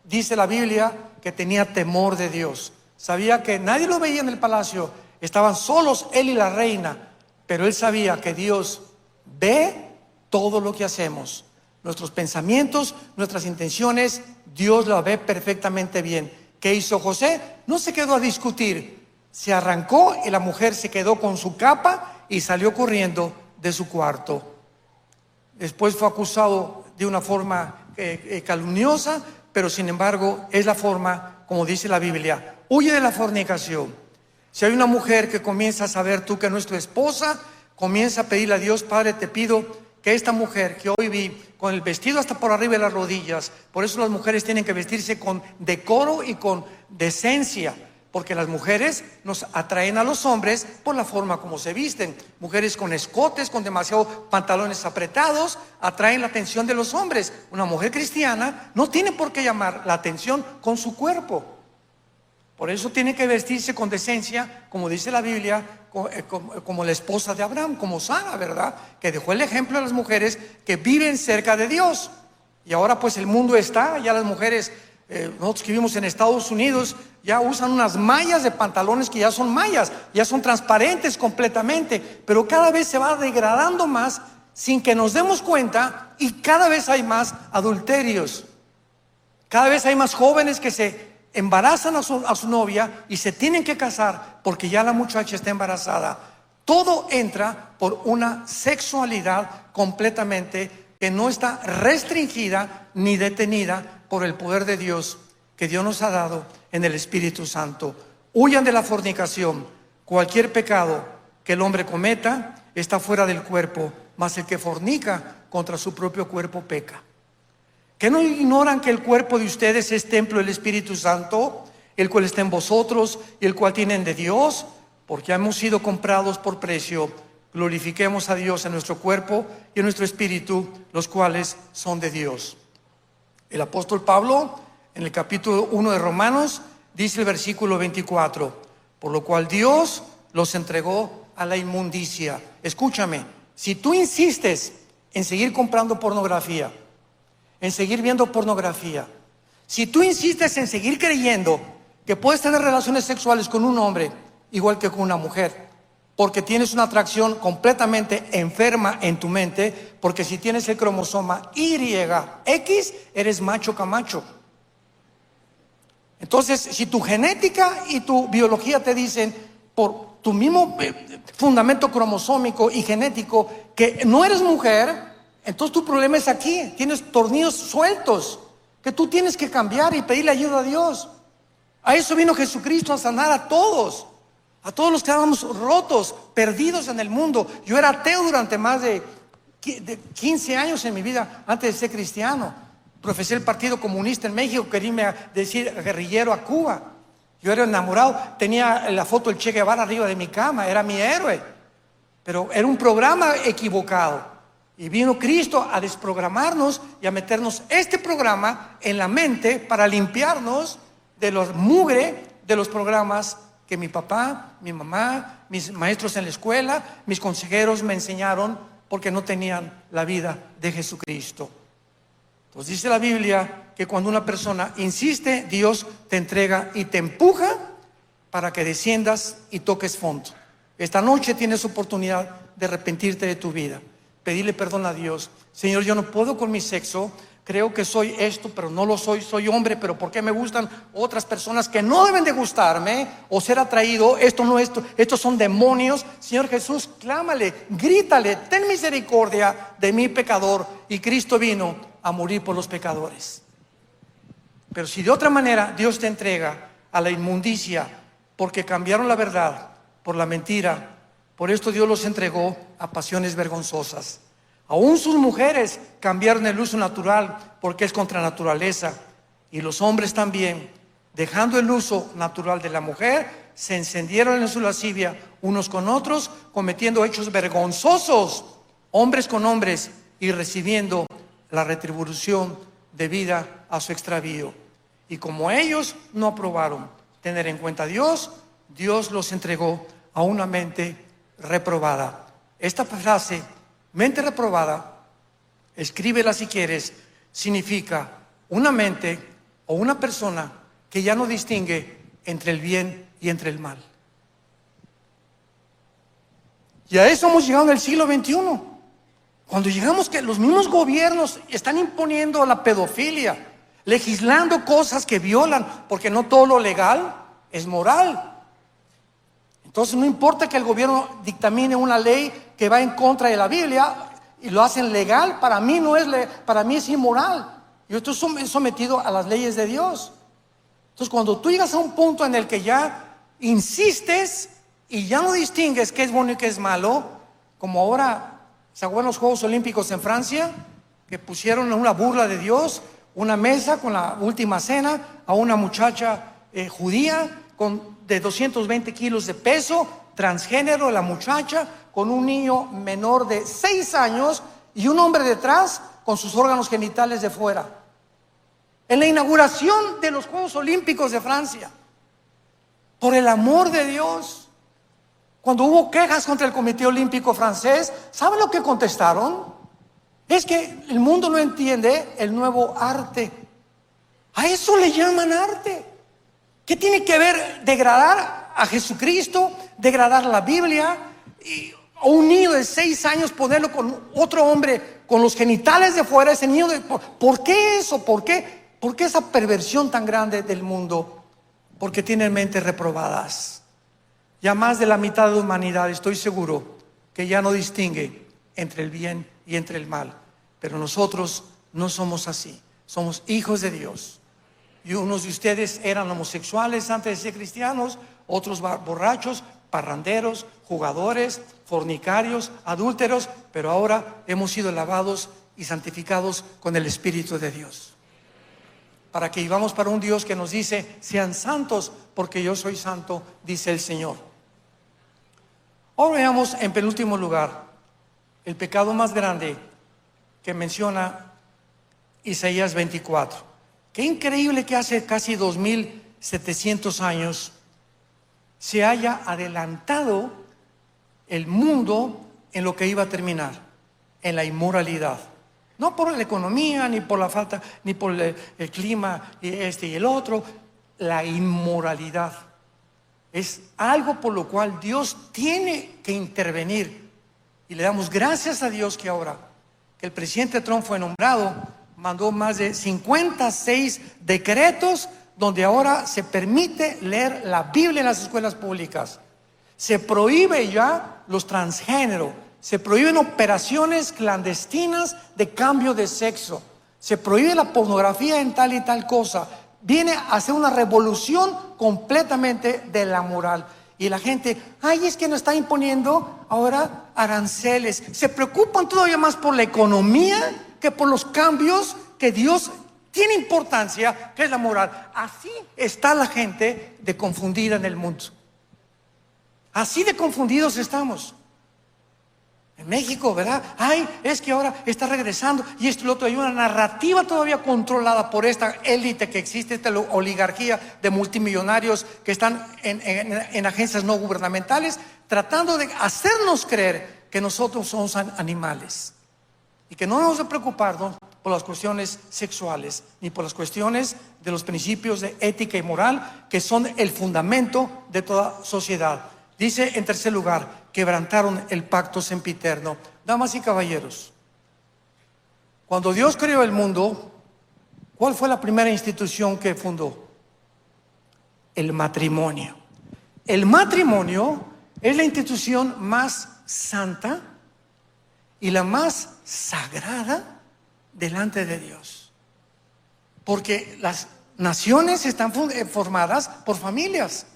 dice la Biblia, que tenía temor de Dios. Sabía que nadie lo veía en el palacio, estaban solos él y la reina, pero él sabía que Dios ve todo lo que hacemos. Nuestros pensamientos, nuestras intenciones, Dios lo ve perfectamente bien. ¿Qué hizo José? No se quedó a discutir, se arrancó y la mujer se quedó con su capa y salió corriendo de su cuarto. Después fue acusado de una forma calumniosa, pero sin embargo es la forma, como dice la Biblia, huye de la fornicación. Si hay una mujer que comienza a saber tú que no es tu esposa, comienza a pedirle a Dios: Padre, te pido que esta mujer que hoy vi con el vestido hasta por arriba de las rodillas, por eso las mujeres tienen que vestirse con decoro y con decencia, porque las mujeres nos atraen a los hombres por la forma como se visten. Mujeres con escotes, con demasiados pantalones apretados, atraen la atención de los hombres. Una mujer cristiana no tiene por qué llamar la atención con su cuerpo. Por eso tiene que vestirse con decencia, como dice la Biblia, como la esposa de Abraham, como Sara, ¿verdad? Que dejó el ejemplo a las mujeres que viven cerca de Dios. Y ahora pues el mundo está, ya las mujeres, nosotros que vivimos en Estados Unidos, ya usan unas mallas de pantalones que ya son mallas, ya son transparentes completamente, pero cada vez se va degradando más sin que nos demos cuenta, y cada vez hay más adulterios. Cada vez hay más jóvenes que se embarazan a su novia y se tienen que casar porque ya la muchacha está embarazada. Todo entra por una sexualidad completamente que no está restringida ni detenida por el poder de Dios que Dios nos ha dado en el Espíritu Santo. Huyan de la fornicación. Cualquier pecado que el hombre cometa está fuera del cuerpo, mas el que fornica contra su propio cuerpo peca. ¿Que no ignoran que el cuerpo de ustedes es templo del Espíritu Santo, el cual está en vosotros y el cual tienen de Dios? Porque hemos sido comprados por precio. Glorifiquemos a Dios en nuestro cuerpo y en nuestro espíritu, los cuales son de Dios. El apóstol Pablo, en el capítulo 1 de Romanos, dice el versículo 24: por lo cual Dios los entregó a la inmundicia. Escúchame, si tú insistes en seguir comprando pornografía, en seguir viendo pornografía, si tú insistes en seguir creyendo que puedes tener relaciones sexuales con un hombre igual que con una mujer, porque tienes una atracción completamente enferma en tu mente, porque si tienes el cromosoma YX, eres macho camacho. Entonces, si tu genética y tu biología te dicen, por tu mismo fundamento cromosómico y genético, que no eres mujer, entonces tu problema es aquí. Tienes tornillos sueltos que tú tienes que cambiar y pedirle ayuda a Dios. A eso vino Jesucristo, a sanar a todos los que estábamos rotos, perdidos en el mundo. Yo era ateo durante más de 15 años en mi vida antes de ser cristiano. Profesé el Partido Comunista en México, quería decir guerrillero a Cuba. Yo era enamorado, tenía la foto del Che Guevara arriba de mi cama, era mi héroe. Pero era un programa equivocado. Y vino Cristo a desprogramarnos y a meternos este programa en la mente para limpiarnos de los mugre de los programas que mi papá, mi mamá, mis maestros en la escuela, mis consejeros me enseñaron, porque no tenían la vida de Jesucristo. Entonces dice la Biblia que cuando una persona insiste, Dios te entrega y te empuja para que desciendas y toques fondo. Esta noche tienes oportunidad de arrepentirte de tu vida, pedirle perdón a Dios. Señor, yo no puedo con mi sexo, creo que soy esto, pero no lo soy, soy hombre, pero ¿por qué me gustan otras personas que no deben de gustarme o ser atraído? Estos son demonios. Señor Jesús, clámale, grítale, ten misericordia de mi pecador. Y Cristo vino a morir por los pecadores. Pero si de otra manera Dios te entrega a la inmundicia, porque cambiaron la verdad por la mentira, por esto Dios los entregó a pasiones vergonzosas. Aún sus mujeres cambiaron el uso natural porque es contra naturaleza. Y los hombres también, dejando el uso natural de la mujer, se encendieron en su lascivia unos con otros, cometiendo hechos vergonzosos, hombres con hombres, y recibiendo la retribución debida a su extravío. Y como ellos no aprobaron tener en cuenta a Dios, Dios los entregó a una mente reprobada. Esta frase, mente reprobada, escríbela si quieres, significa una mente o una persona que ya no distingue entre el bien y entre el mal. Y a eso hemos llegado en el siglo XXI. Cuando llegamos que los mismos gobiernos están imponiendo la pedofilia, legislando cosas que violan, porque no todo lo legal es moral. Entonces no importa que el gobierno dictamine una ley que va en contra de la Biblia y lo hacen legal, para mí no es para mí es inmoral. Yo estoy sometido a las leyes de Dios. Entonces cuando tú llegas a un punto en el que ya insistes y ya no distingues qué es bueno y qué es malo, como ahora se acuerdan los Juegos Olímpicos en Francia, que pusieron una burla de Dios, una mesa con la última cena a una muchacha judía de 220 kilos de peso, transgénero la muchacha, con un niño menor de 6 años y un hombre detrás con sus órganos genitales de fuera. En la inauguración de los Juegos Olímpicos de Francia, por el amor de Dios, cuando hubo quejas contra el Comité Olímpico francés, ¿saben lo que contestaron? Es que el mundo no entiende el nuevo arte. A eso le llaman arte. ¿Qué tiene que ver degradar a Jesucristo, degradar la Biblia, y a un niño de 6 años ponerlo con otro hombre con los genitales de fuera? Ese niño ¿por qué eso? ¿Por qué esa perversión tan grande del mundo? Porque tienen mentes reprobadas. Ya más de la mitad de la humanidad, estoy seguro, que ya no distingue entre el bien y entre el mal. Pero nosotros no somos así. Somos hijos de Dios. Y unos de ustedes eran homosexuales antes de ser cristianos, otros borrachos, parranderos, jugadores, fornicarios, adúlteros, pero ahora hemos sido lavados y santificados con el Espíritu de Dios. Para que vivamos para un Dios que nos dice: sean santos porque yo soy santo, dice el Señor. Ahora veamos en penúltimo lugar el pecado más grande que menciona Isaías 24. Qué increíble que hace casi 2700 años se haya adelantado el mundo en lo que iba a terminar, en la inmoralidad. No por la economía, ni por la falta, ni por el clima y y el otro. La inmoralidad es algo por lo cual Dios tiene que intervenir. Y le damos gracias a Dios que ahora que el presidente Trump fue nombrado, mandó más de 56 decretos donde ahora se permite leer la Biblia en las escuelas públicas. Se prohíbe ya los transgéneros. Se prohíben operaciones clandestinas de cambio de sexo. Se prohíbe la pornografía en tal y tal cosa. Viene a hacer una revolución completamente de la moral. Y la gente, es que nos está imponiendo ahora aranceles. Se preocupan todavía más por la economía que por los cambios que Dios tiene importancia, que es la moral. Así está la gente de confundida en el mundo. Así de confundidos estamos. En México, ¿verdad? Es que ahora está regresando y esto y lo otro. Hay una narrativa todavía controlada por esta élite que existe, esta oligarquía de multimillonarios que están en agencias no gubernamentales, tratando de hacernos creer que nosotros somos animales y que no debemos de preocuparnos por las cuestiones sexuales ni por las cuestiones de los principios de ética y moral que son el fundamento de toda sociedad. Dice en tercer lugar, quebrantaron el pacto sempiterno. Damas y caballeros, cuando Dios creó el mundo, ¿cuál fue la primera institución que fundó? El matrimonio. El matrimonio es la institución más santa y la más sagrada delante de Dios. Porque las naciones están formadas por familias.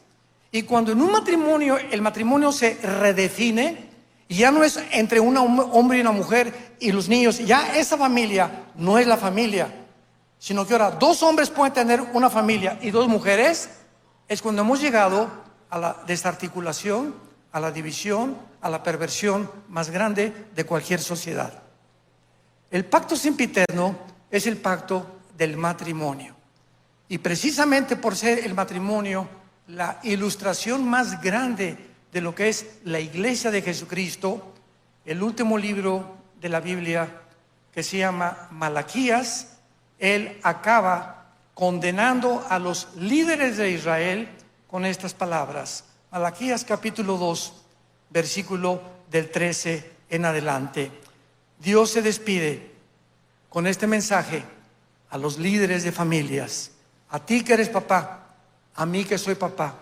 Y cuando en un matrimonio, el matrimonio se redefine, y ya no es entre un hombre y una mujer y los niños, ya esa familia no es la familia, sino que ahora 2 hombres pueden tener una familia y 2 mujeres, es cuando hemos llegado a la desarticulación, a la división, a la perversión más grande de cualquier sociedad. El pacto sempiterno es el pacto del matrimonio. Y precisamente por ser el matrimonio la ilustración más grande de lo que es la iglesia de Jesucristo, el último libro de la Biblia que se llama Malaquías, él acaba condenando a los líderes de Israel con estas palabras. Malaquías capítulo 2, versículo del 13 en adelante. Dios se despide con este mensaje a los líderes de familias, a ti que eres papá, a mí que soy papá,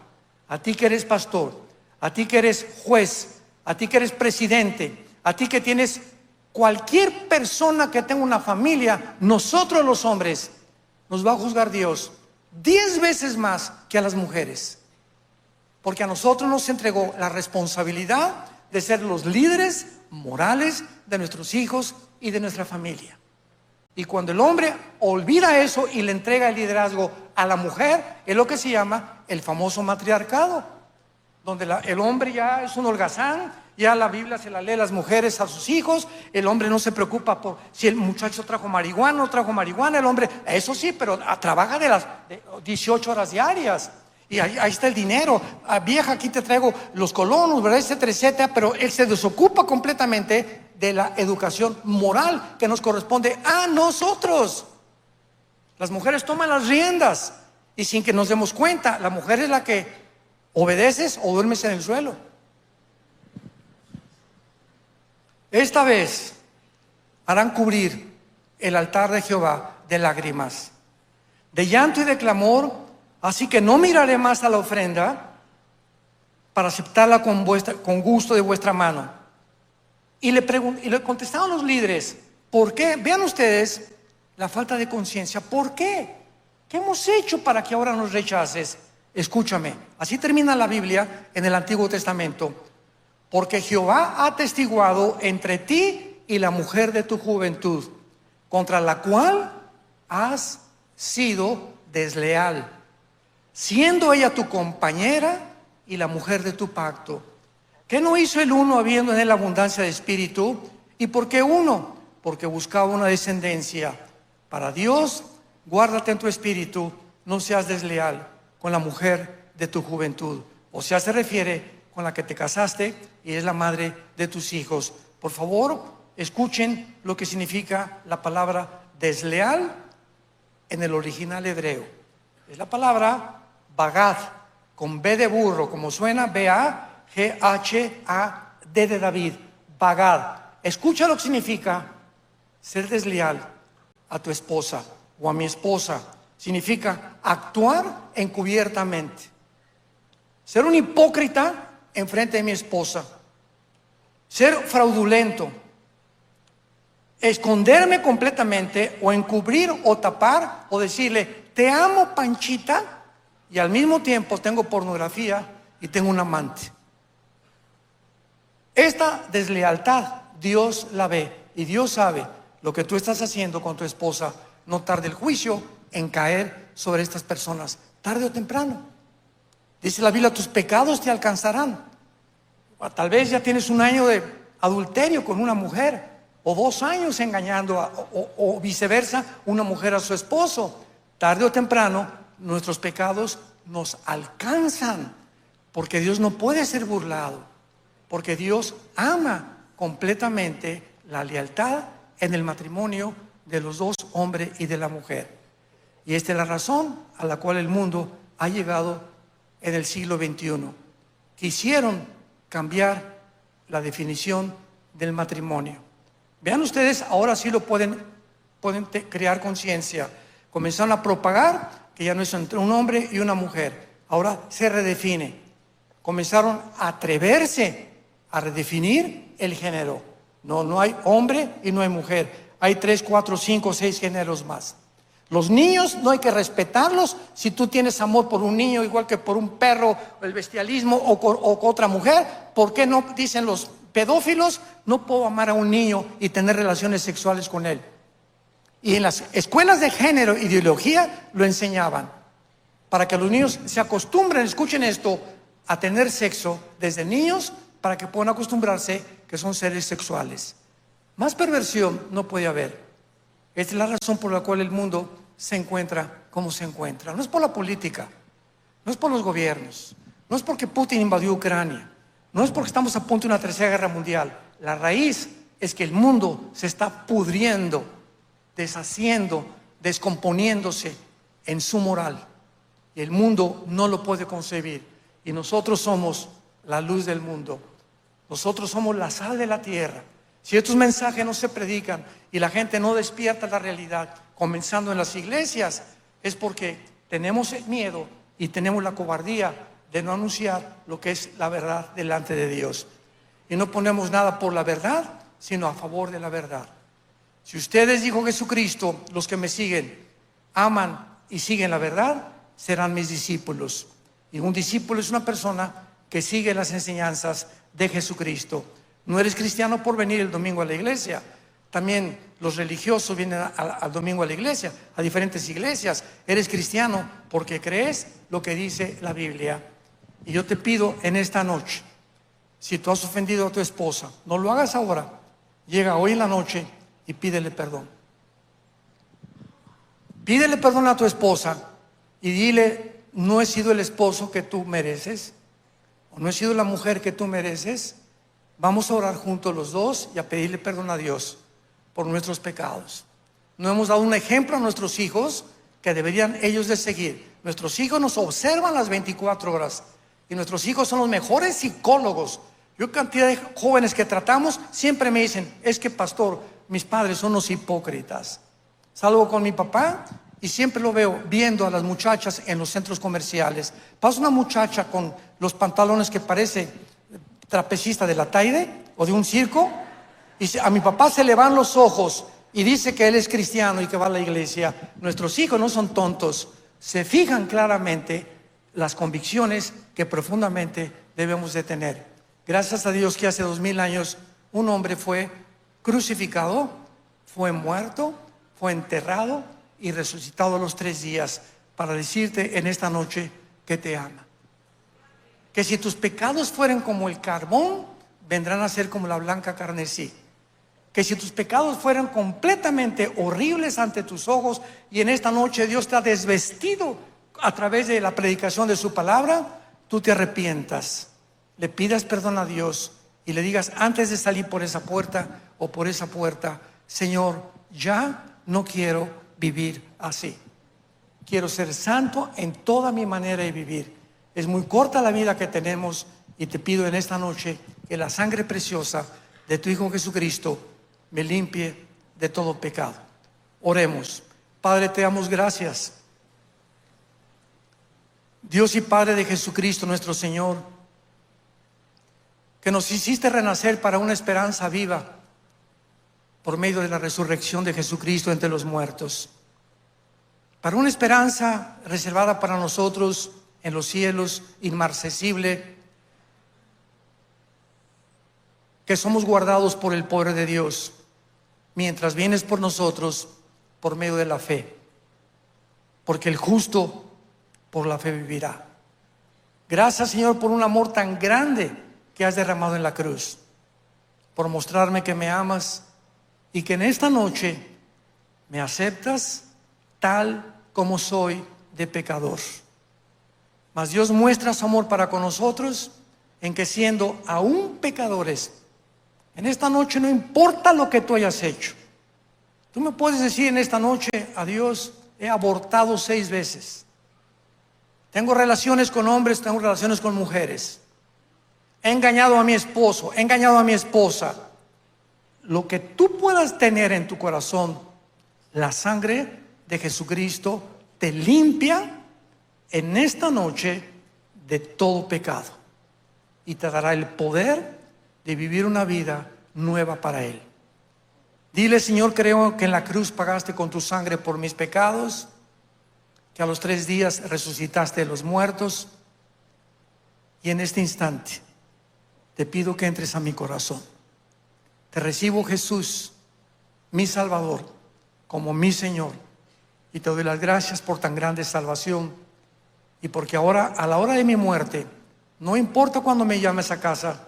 a ti que eres pastor, a ti que eres juez, a ti que eres presidente, a ti que tienes cualquier persona que tenga una familia, nosotros los hombres, nos va a juzgar Dios 10 veces más que a las mujeres. Porque a nosotros nos entregó la responsabilidad de ser los líderes morales de nuestros hijos y de nuestra familia. Y cuando el hombre olvida eso y le entrega el liderazgo a la mujer, es lo que se llama el famoso matriarcado, donde el hombre ya es un holgazán, ya la Biblia se la lee las mujeres a sus hijos, el hombre no se preocupa por si el muchacho trajo marihuana o no trajo marihuana, el hombre, eso sí, pero trabaja de 18 horas diarias. Y ahí está el dinero. Vieja, aquí te traigo los colonos, ¿verdad? Etcétera, etcétera. Pero él se desocupa completamente de la educación moral que nos corresponde a nosotros. Las mujeres toman las riendas y sin que nos demos cuenta, la mujer es la que obedeces o duermes en el suelo. Esta vez harán cubrir el altar de Jehová de lágrimas, de llanto y de clamor. Así que no miraré más a la ofrenda para aceptarla con gusto de vuestra mano. Y le contestaron los líderes, ¿por qué? Vean ustedes la falta de conciencia. ¿Por qué? ¿Qué hemos hecho para que ahora nos rechaces? Escúchame, así termina la Biblia en el Antiguo Testamento. Porque Jehová ha atestiguado entre ti y la mujer de tu juventud, contra la cual has sido desleal, siendo ella tu compañera y la mujer de tu pacto. ¿Qué no hizo el uno habiendo en él abundancia de espíritu? ¿Y por qué uno? Porque buscaba una descendencia. Para Dios, guárdate en tu espíritu, no seas desleal con la mujer de tu juventud. O sea, se refiere con la que te casaste y es la madre de tus hijos. Por favor, escuchen lo que significa la palabra desleal en el original hebreo. Es la palabra bagad, con B de burro, como suena, B-A-G-H-A-D de David, bagad. Escucha lo que significa ser desleal a tu esposa o a mi esposa. Significa actuar encubiertamente, ser un hipócrita en frente de mi esposa, ser fraudulento, esconderme completamente o encubrir o tapar o decirle, te amo, Panchita, y al mismo tiempo tengo pornografía y tengo un amante. Esta deslealtad Dios la ve y Dios sabe lo que tú estás haciendo con tu esposa. No tarde el juicio en caer sobre estas personas, tarde o temprano. Dice la Biblia, tus pecados te alcanzarán. Tal vez ya tienes un año de adulterio con una mujer, o 2 años engañando o viceversa, una mujer a su esposo. Tarde o temprano nuestros pecados nos alcanzan, porque Dios no puede ser burlado, porque Dios ama completamente la lealtad en el matrimonio de los dos, hombre y de la mujer. Y esta es la razón a la cual el mundo ha llegado en el siglo XXI. Quisieron cambiar la definición del matrimonio. Vean ustedes, ahora sí lo pueden crear conciencia. Comenzaron a propagar que ya no es entre un hombre y una mujer. Ahora se redefine. Comenzaron a atreverse a redefinir el género. No hay hombre y no hay mujer. Hay 3, 4, 5, 6 géneros más. Los niños no hay que respetarlos. Si tú tienes amor por un niño igual que por un perro, el bestialismo o con otra mujer, ¿por qué no dicen los pedófilos? No puedo amar a un niño y tener relaciones sexuales con él. Y en las escuelas de género, ideología, lo enseñaban. Para que los niños se acostumbren, escuchen esto, a tener sexo desde niños, para que puedan acostumbrarse que son seres sexuales. Más perversión no puede haber. Esta es la razón por la cual el mundo se encuentra como se encuentra. No es por la política, no es por los gobiernos, no es porque Putin invadió Ucrania, no es porque estamos a punto de una tercera guerra mundial. La raíz es que el mundo se está pudriendo, deshaciendo, descomponiéndose en su moral. Y el mundo no lo puede concebir. Y nosotros somos la luz del mundo. Nosotros somos la sal de la tierra. Si estos mensajes no se predican y la gente no despierta la realidad, comenzando en las iglesias, es porque tenemos el miedo y tenemos la cobardía de no anunciar lo que es la verdad delante de Dios. Y no ponemos nada por la verdad, sino a favor de la verdad. Si ustedes, dijo Jesucristo, los que me siguen, aman y siguen la verdad, serán mis discípulos. Y un discípulo es una persona que sigue las enseñanzas de Jesucristo. No eres cristiano por venir el domingo a la iglesia. También los religiosos vienen al domingo a la iglesia, a diferentes iglesias. Eres cristiano porque crees lo que dice la Biblia. Y yo te pido en esta noche, si tú has ofendido a tu esposa, no lo hagas ahora. Llega hoy en la noche y pídele perdón. Pídele perdón a tu esposa y dile: no he sido el esposo que tú mereces, o no he sido la mujer que tú mereces. Vamos a orar juntos los dos y a pedirle perdón a Dios por nuestros pecados. No hemos dado un ejemplo a nuestros hijos que deberían ellos de seguir. Nuestros hijos nos observan las 24 horas y nuestros hijos son los mejores psicólogos. Yo, cantidad de jóvenes que tratamos, siempre me dicen: es que, pastor, mis padres son unos hipócritas. Salgo con mi papá y siempre lo veo viendo a las muchachas en los centros comerciales. Pasa una muchacha con los pantalones que parece trapecista de la Taide o de un circo, y a mi papá se le van los ojos y dice que él es cristiano y que va a la iglesia. Nuestros hijos no son tontos, se fijan claramente las convicciones que profundamente debemos de tener. Gracias a Dios que hace 2000 años un hombre fue crucificado, fue muerto, fue enterrado y resucitado a los 3 días para decirte en esta noche que te ama. Que si tus pecados fueran como el carbón, vendrán a ser como la blanca carmesí. Que si tus pecados fueran completamente horribles ante tus ojos, y en esta noche Dios te ha desvestido a través de la predicación de su palabra, tú te arrepientas, le pidas perdón a Dios y le digas antes de salir por esa puerta o por esa puerta: Señor, ya no quiero vivir así. Quiero ser santo en toda mi manera de vivir. Es muy corta la vida que tenemos y te pido en esta noche que la sangre preciosa de tu Hijo Jesucristo me limpie de todo pecado. Oremos. Padre, te damos gracias. Dios y Padre de Jesucristo nuestro Señor, que nos hiciste renacer para una esperanza viva por medio de la resurrección de Jesucristo entre los muertos, para una esperanza reservada para nosotros en los cielos, inmarcesible, que somos guardados por el poder de Dios, mientras vienes por nosotros por medio de la fe, porque el justo por la fe vivirá. Gracias, Señor, por un amor tan grande que has derramado en la cruz, por mostrarme que me amas y que en esta noche me aceptas tal como soy de pecador. Mas Dios muestra su amor para con nosotros en que, siendo aún pecadores, en esta noche no importa lo que tú hayas hecho. Tú me puedes decir en esta noche: a Dios, he abortado 6 veces. Tengo relaciones con hombres, tengo relaciones con mujeres. He engañado a mi esposo, he engañado a mi esposa. Lo que tú puedas tener en tu corazón, la sangre de Jesucristo te limpia en esta noche de todo pecado y te dará el poder de vivir una vida nueva para Él. Dile: Señor, creo que en la cruz pagaste con tu sangre por mis pecados, que a los 3 días resucitaste de los muertos, y en este instante te pido que entres a mi corazón. Te recibo, Jesús, mi Salvador, como mi Señor, y te doy las gracias por tan grande salvación, y porque ahora, a la hora de mi muerte, no importa cuando me llames a casa,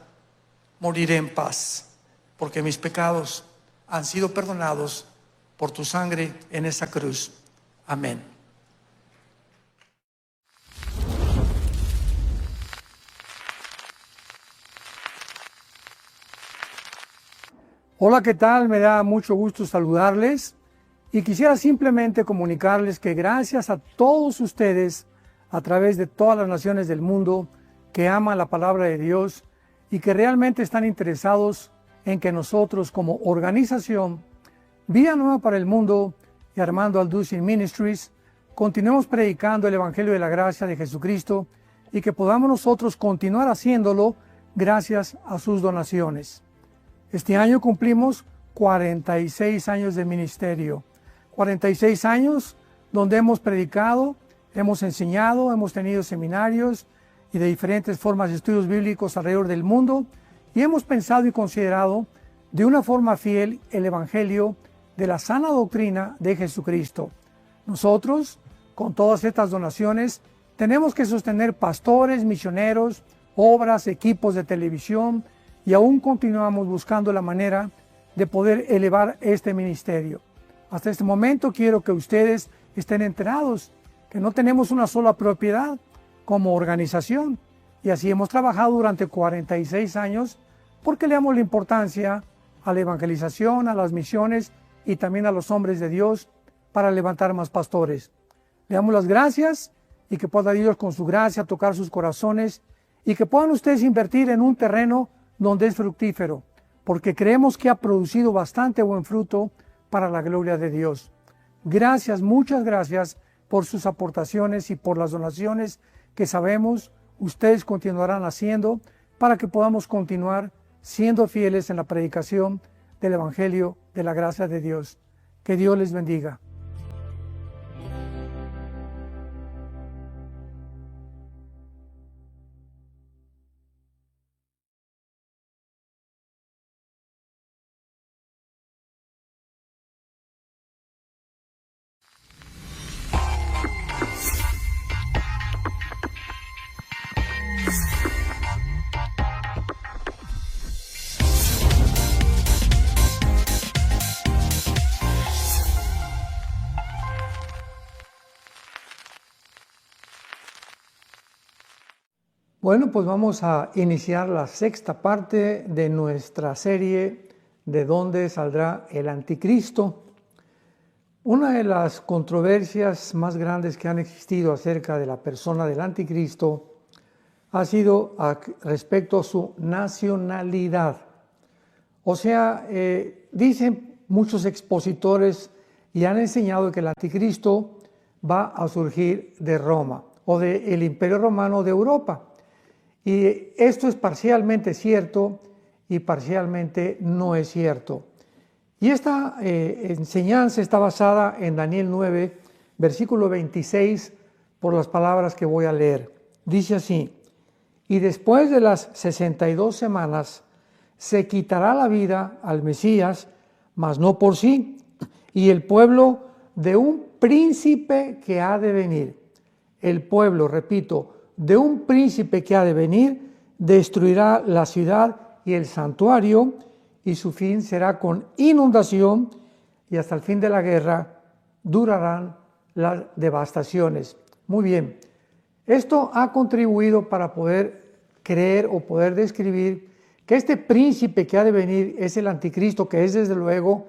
moriré en paz, porque mis pecados han sido perdonados por tu sangre en esa cruz. Amén. Hola, ¿qué tal? Me da mucho gusto saludarles y quisiera simplemente comunicarles que gracias a todos ustedes a través de todas las naciones del mundo que aman la palabra de Dios y que realmente están interesados en que nosotros, como organización Vida Nueva para el Mundo y Armando Alducin Ministries, continuemos predicando el Evangelio de la Gracia de Jesucristo y que podamos nosotros continuar haciéndolo gracias a sus donaciones. Este año cumplimos 46 años de ministerio, 46 años donde hemos predicado, hemos enseñado, hemos tenido seminarios y de diferentes formas de estudios bíblicos alrededor del mundo, y hemos pensado y considerado de una forma fiel el Evangelio de la sana doctrina de Jesucristo. Nosotros, con todas estas donaciones, tenemos que sostener pastores, misioneros, obras, equipos de televisión, y aún continuamos buscando la manera de poder elevar este ministerio. Hasta este momento quiero que ustedes estén enterados que no tenemos una sola propiedad como organización, y así hemos trabajado durante 46 años porque le damos la importancia a la evangelización, a las misiones y también a los hombres de Dios para levantar más pastores. Le damos las gracias y que pueda Dios con su gracia tocar sus corazones y que puedan ustedes invertir en un terreno donde es fructífero, porque creemos que ha producido bastante buen fruto para la gloria de Dios. Gracias, muchas gracias por sus aportaciones y por las donaciones que sabemos ustedes continuarán haciendo para que podamos continuar siendo fieles en la predicación del Evangelio de la gracia de Dios. Que Dios les bendiga. Bueno, pues vamos a iniciar la sexta parte de nuestra serie ¿De dónde saldrá el anticristo? Una de las controversias más grandes que han existido acerca de la persona del anticristo ha sido respecto a su nacionalidad. O sea, dicen muchos expositores y han enseñado que el anticristo va a surgir de Roma o del Imperio Romano de Europa. Y esto es parcialmente cierto y parcialmente no es cierto. Y esta enseñanza está basada en Daniel 9, versículo 26, por las palabras que voy a leer. Dice así: y después de las 62 semanas se quitará la vida al Mesías, mas no por sí, y el pueblo de un príncipe que ha de venir. El pueblo, repito, de un príncipe que ha de venir, destruirá la ciudad y el santuario, y su fin será con inundación, y hasta el fin de la guerra durarán las devastaciones. Muy bien, esto ha contribuido para poder creer o poder describir que este príncipe que ha de venir es el anticristo, que es desde luego,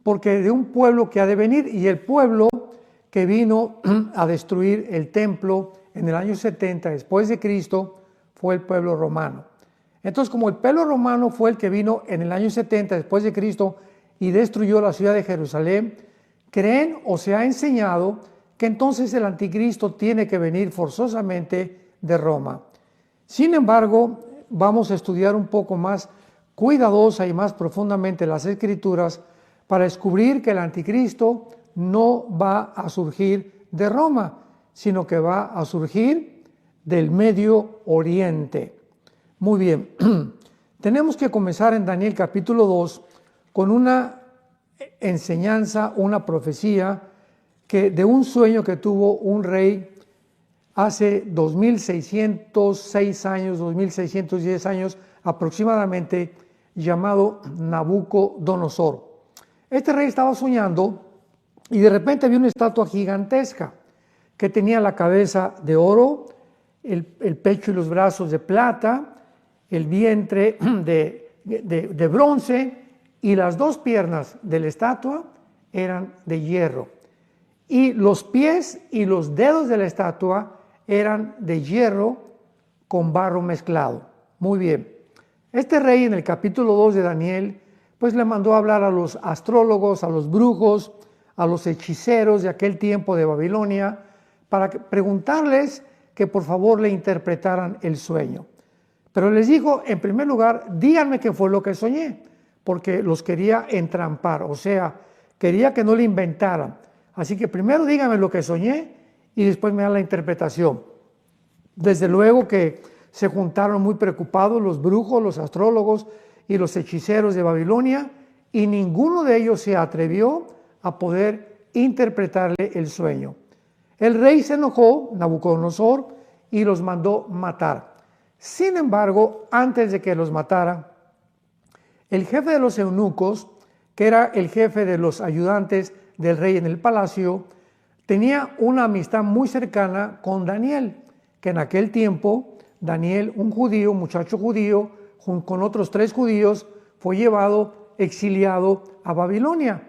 porque de un pueblo que ha de venir, y el pueblo que vino a destruir el templo en el año 70 después de Cristo fue el pueblo romano. Entonces, como el pueblo romano fue el que vino en el año 70 después de Cristo y destruyó la ciudad de Jerusalén, creen o se ha enseñado que entonces el anticristo tiene que venir forzosamente de Roma. Sin embargo, vamos a estudiar un poco más cuidadosa y más profundamente las Escrituras para descubrir que el anticristo no va a surgir de Roma, sino que va a surgir del Medio Oriente. Muy bien, tenemos que comenzar en Daniel capítulo 2 con una enseñanza, una profecía de un sueño que tuvo un rey hace 2606 años, 2610 años aproximadamente, llamado Nabucodonosor. Este rey estaba soñando y de repente vio una estatua gigantesca que tenía la cabeza de oro, el pecho y los brazos de plata, el vientre de bronce, y las dos piernas de la estatua eran de hierro. Y los pies y los dedos de la estatua eran de hierro con barro mezclado. Muy bien. Este rey en el capítulo 2 de Daniel, pues le mandó a hablar a los astrólogos, a los brujos, a los hechiceros de aquel tiempo de Babilonia, para preguntarles que por favor le interpretaran el sueño. Pero les dijo, en primer lugar, díganme qué fue lo que soñé, porque los quería entrampar, o sea, quería que no le inventaran. Así que primero díganme lo que soñé y después me dan la interpretación. Desde luego que se juntaron muy preocupados los brujos, los astrólogos y los hechiceros de Babilonia, y ninguno de ellos se atrevió a poder interpretarle el sueño. El rey se enojó, Nabucodonosor, y los mandó matar. Sin embargo, antes de que los matara, el jefe de los eunucos, que era el jefe de los ayudantes del rey en el palacio, tenía una amistad muy cercana con Daniel, que en aquel tiempo Daniel, un judío, un muchacho judío, con otros 3 judíos, fue llevado, exiliado a Babilonia.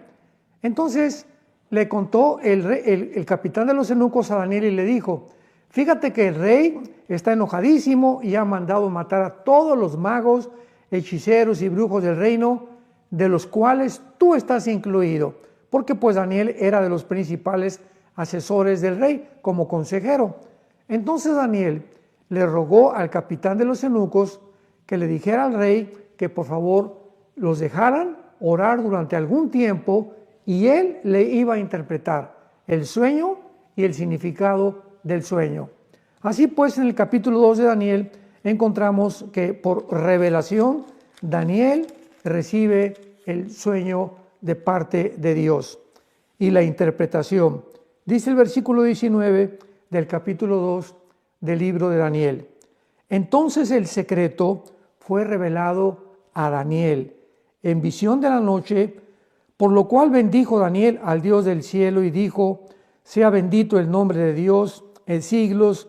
Entonces le contó el capitán de los eunucos a Daniel y le dijo, fíjate que el rey está enojadísimo y ha mandado matar a todos los magos, hechiceros y brujos del reino, de los cuales tú estás incluido, porque pues Daniel era de los principales asesores del rey como consejero. Entonces Daniel le rogó al capitán de los eunucos que le dijera al rey que por favor los dejaran orar durante algún tiempo y él le iba a interpretar el sueño y el significado del sueño. Así pues, en el capítulo 2 de Daniel encontramos que por revelación Daniel recibe el sueño de parte de Dios y la interpretación. Dice el versículo 19 del capítulo 2 del libro de Daniel. Entonces el secreto fue revelado a Daniel en visión de la noche, por lo cual bendijo Daniel al Dios del cielo y dijo, sea bendito el nombre de Dios en siglos,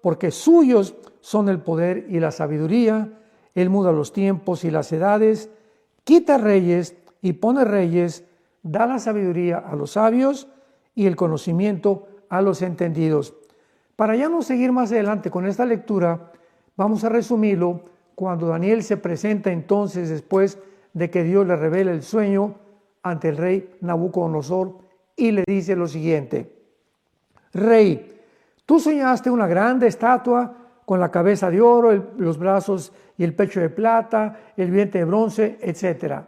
porque suyos son el poder y la sabiduría. Él muda los tiempos y las edades, quita reyes y pone reyes, da la sabiduría a los sabios y el conocimiento a los entendidos. Para ya no seguir más adelante con esta lectura, vamos a resumirlo cuando Daniel se presenta entonces después de que Dios le revela el sueño ante el rey Nabucodonosor y le dice lo siguiente: Rey, tú soñaste una grande estatua con la cabeza de oro, los brazos y el pecho de plata, el vientre de bronce, etc.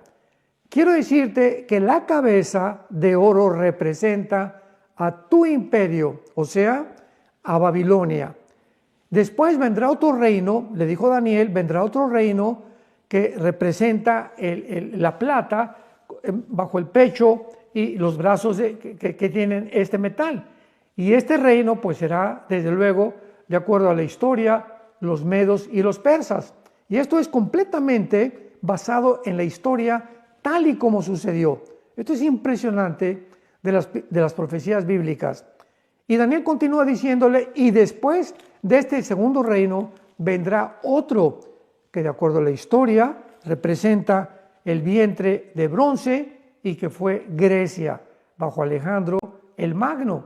Quiero decirte que la cabeza de oro representa a tu imperio, o sea, a Babilonia. Después vendrá otro reino, le dijo Daniel, vendrá otro reino que representa la plata bajo el pecho y los brazos que tienen este metal. Y este reino pues será, desde luego, de acuerdo a la historia, los medos y los persas. Y esto es completamente basado en la historia tal y como sucedió. Esto es impresionante de las profecías bíblicas. Y Daniel continúa diciéndole, y después de este segundo reino vendrá otro que de acuerdo a la historia representa el vientre de bronce y que fue Grecia bajo Alejandro el Magno.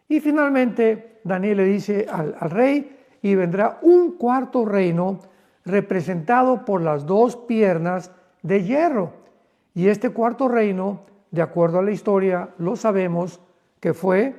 Y finalmente Daniel le dice al rey, y vendrá un cuarto reino representado por las 2 piernas de hierro. Y este cuarto reino, de acuerdo a la historia, lo sabemos que fue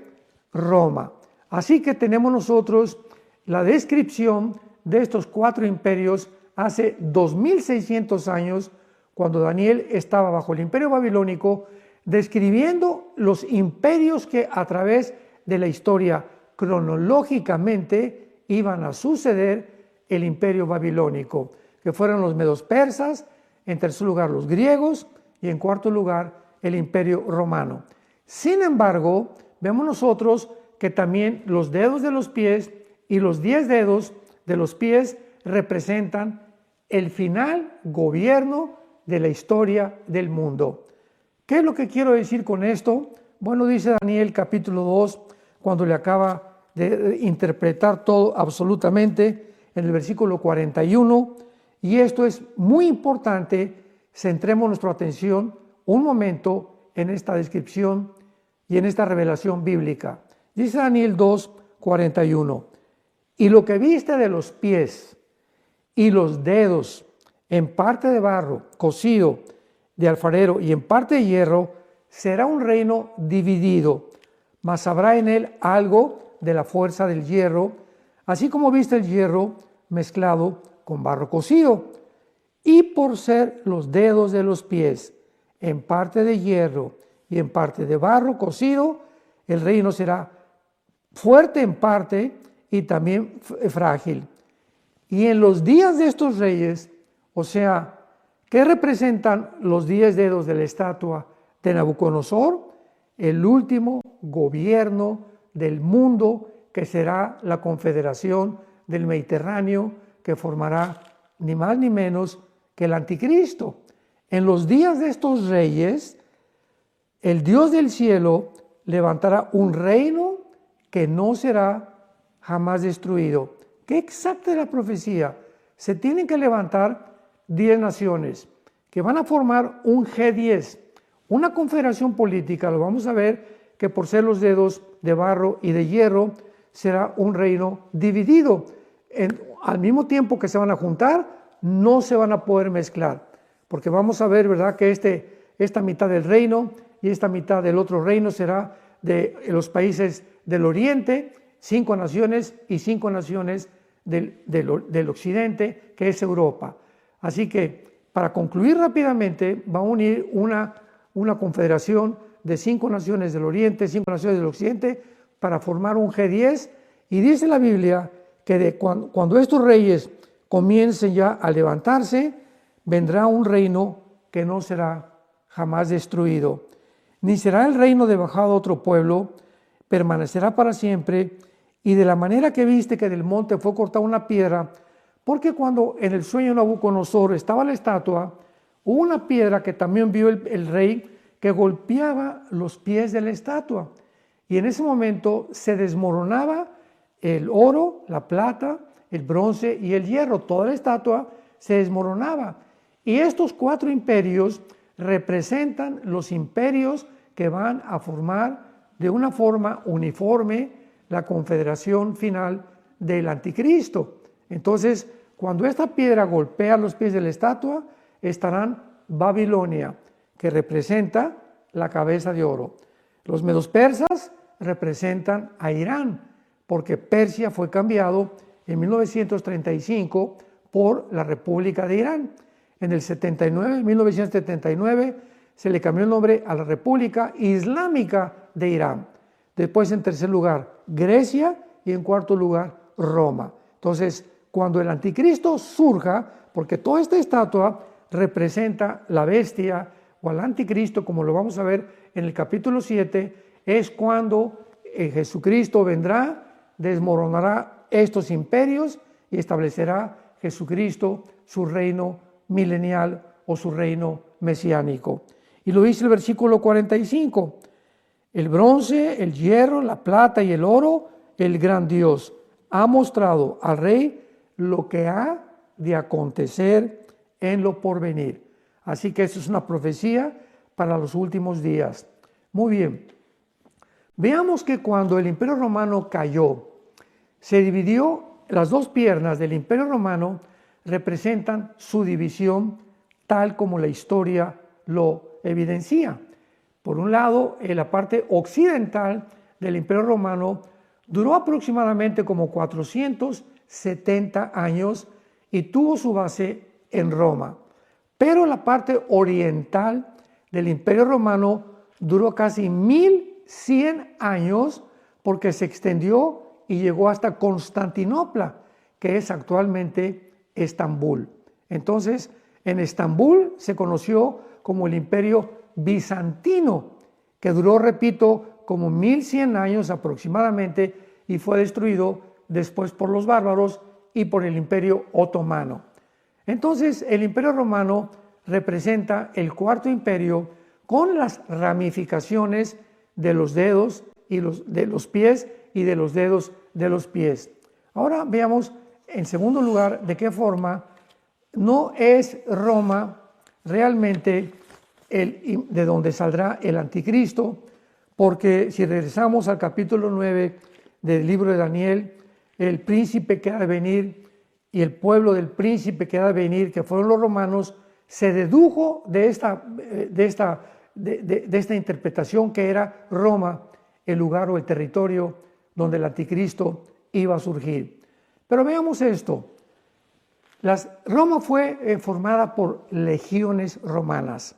Roma. Así que tenemos nosotros la descripción de estos 4 imperios hace 2600 años, cuando Daniel estaba bajo el imperio babilónico, describiendo los imperios que a través de la historia cronológicamente iban a suceder el imperio babilónico, que fueron los medos persas, en tercer lugar los griegos y en cuarto lugar el imperio romano. Sin embargo, vemos nosotros que también los dedos de los pies y los 10 dedos de los pies representan el final gobierno de la historia del mundo. ¿Qué es lo que quiero decir con esto? Bueno, dice Daniel capítulo 2, cuando le acaba de interpretar todo absolutamente, en el versículo 41, y esto es muy importante, centremos nuestra atención un momento en esta descripción y en esta revelación bíblica. Dice Daniel 2, 41, y lo que viste de los pies y los dedos, en parte de barro cocido de alfarero y en parte de hierro, será un reino dividido, mas habrá en él algo de la fuerza del hierro, así como viste el hierro mezclado con barro cocido. Y por ser los dedos de los pies en parte de hierro y en parte de barro cocido, el reino será fuerte en parte y también frágil. Y en los días de estos reyes, o sea, ¿qué representan los 10 dedos de la estatua de Nabucodonosor? El último gobierno del mundo, que será la confederación del Mediterráneo, que formará ni más ni menos que el anticristo. En los días de estos reyes, el Dios del cielo levantará un reino que no será jamás destruido. ¿Qué exacta es la profecía? Se tienen que levantar 10 naciones que van a formar un G10, una confederación política. Lo vamos a ver, que por ser los dedos de barro y de hierro será un reino dividido. Al mismo tiempo que se van a juntar, no se van a poder mezclar, porque vamos a ver, ¿verdad?, que esta mitad del reino y esta mitad del otro reino será de los países del oriente, 5 naciones, y 5 naciones del occidente, que es Europa. Así que, para concluir rápidamente, va a unir una confederación de 5 naciones del oriente, 5 naciones del occidente, para formar un G10, y dice la Biblia que cuando estos reyes comiencen ya a levantarse, vendrá un reino que no será jamás destruido, ni será el reino de bajado a otro pueblo, permanecerá para siempre. Y de la manera que viste que del monte fue cortada una piedra, porque cuando en el sueño de Nabucodonosor estaba la estatua, hubo una piedra que también vio el rey, que golpeaba los pies de la estatua, y en ese momento se desmoronaba el oro, la plata, el bronce y el hierro. Toda la estatua se desmoronaba. Y estos 4 imperios representan los imperios que van a formar de una forma uniforme la confederación final del anticristo. Entonces, cuando esta piedra golpea los pies de la estatua, estarán Babilonia, que representa la cabeza de oro. Los medos persas representan a Irán, porque Persia fue cambiado en 1935 por la República de Irán. En el 1979, se le cambió el nombre a la República Islámica de Irán. Después, en tercer lugar, Grecia, y en cuarto lugar, Roma. Entonces, cuando el anticristo surja, porque toda esta estatua representa la bestia o al anticristo, como lo vamos a ver en el capítulo 7, es cuando Jesucristo vendrá, desmoronará estos imperios y establecerá Jesucristo su reino milenial o su reino mesiánico. Y lo dice el versículo 45, el bronce, el hierro, la plata y el oro, el gran Dios ha mostrado al rey lo que ha de acontecer en lo porvenir. Así que eso es una profecía para los últimos días. Muy bien, veamos que cuando el Imperio Romano cayó, se dividió. Las 2 piernas del Imperio Romano representan su división tal como la historia lo evidencia. Por un lado, en la parte occidental del Imperio Romano duró aproximadamente como 470 años y tuvo su base en Roma. Pero la parte oriental del Imperio Romano duró casi 1100 años, porque se extendió y llegó hasta Constantinopla, que es actualmente Estambul. Entonces, en Estambul se conoció como el Imperio Bizantino, que duró, repito, como 1100 años aproximadamente, y fue destruido después por los bárbaros y por el Imperio Otomano. Entonces, el Imperio Romano representa el 4º imperio, con las ramificaciones de los dedos y de los pies y de los dedos de los pies. Ahora veamos, en segundo lugar, de qué forma no es Roma realmente de donde saldrá el anticristo, porque si regresamos al capítulo 9 del libro de Daniel, el príncipe que ha de venir y el pueblo del príncipe que ha de venir, que fueron los romanos, se dedujo de esta interpretación que era Roma el lugar o el territorio donde el anticristo iba a surgir. Pero veamos esto. Roma fue formada por legiones romanas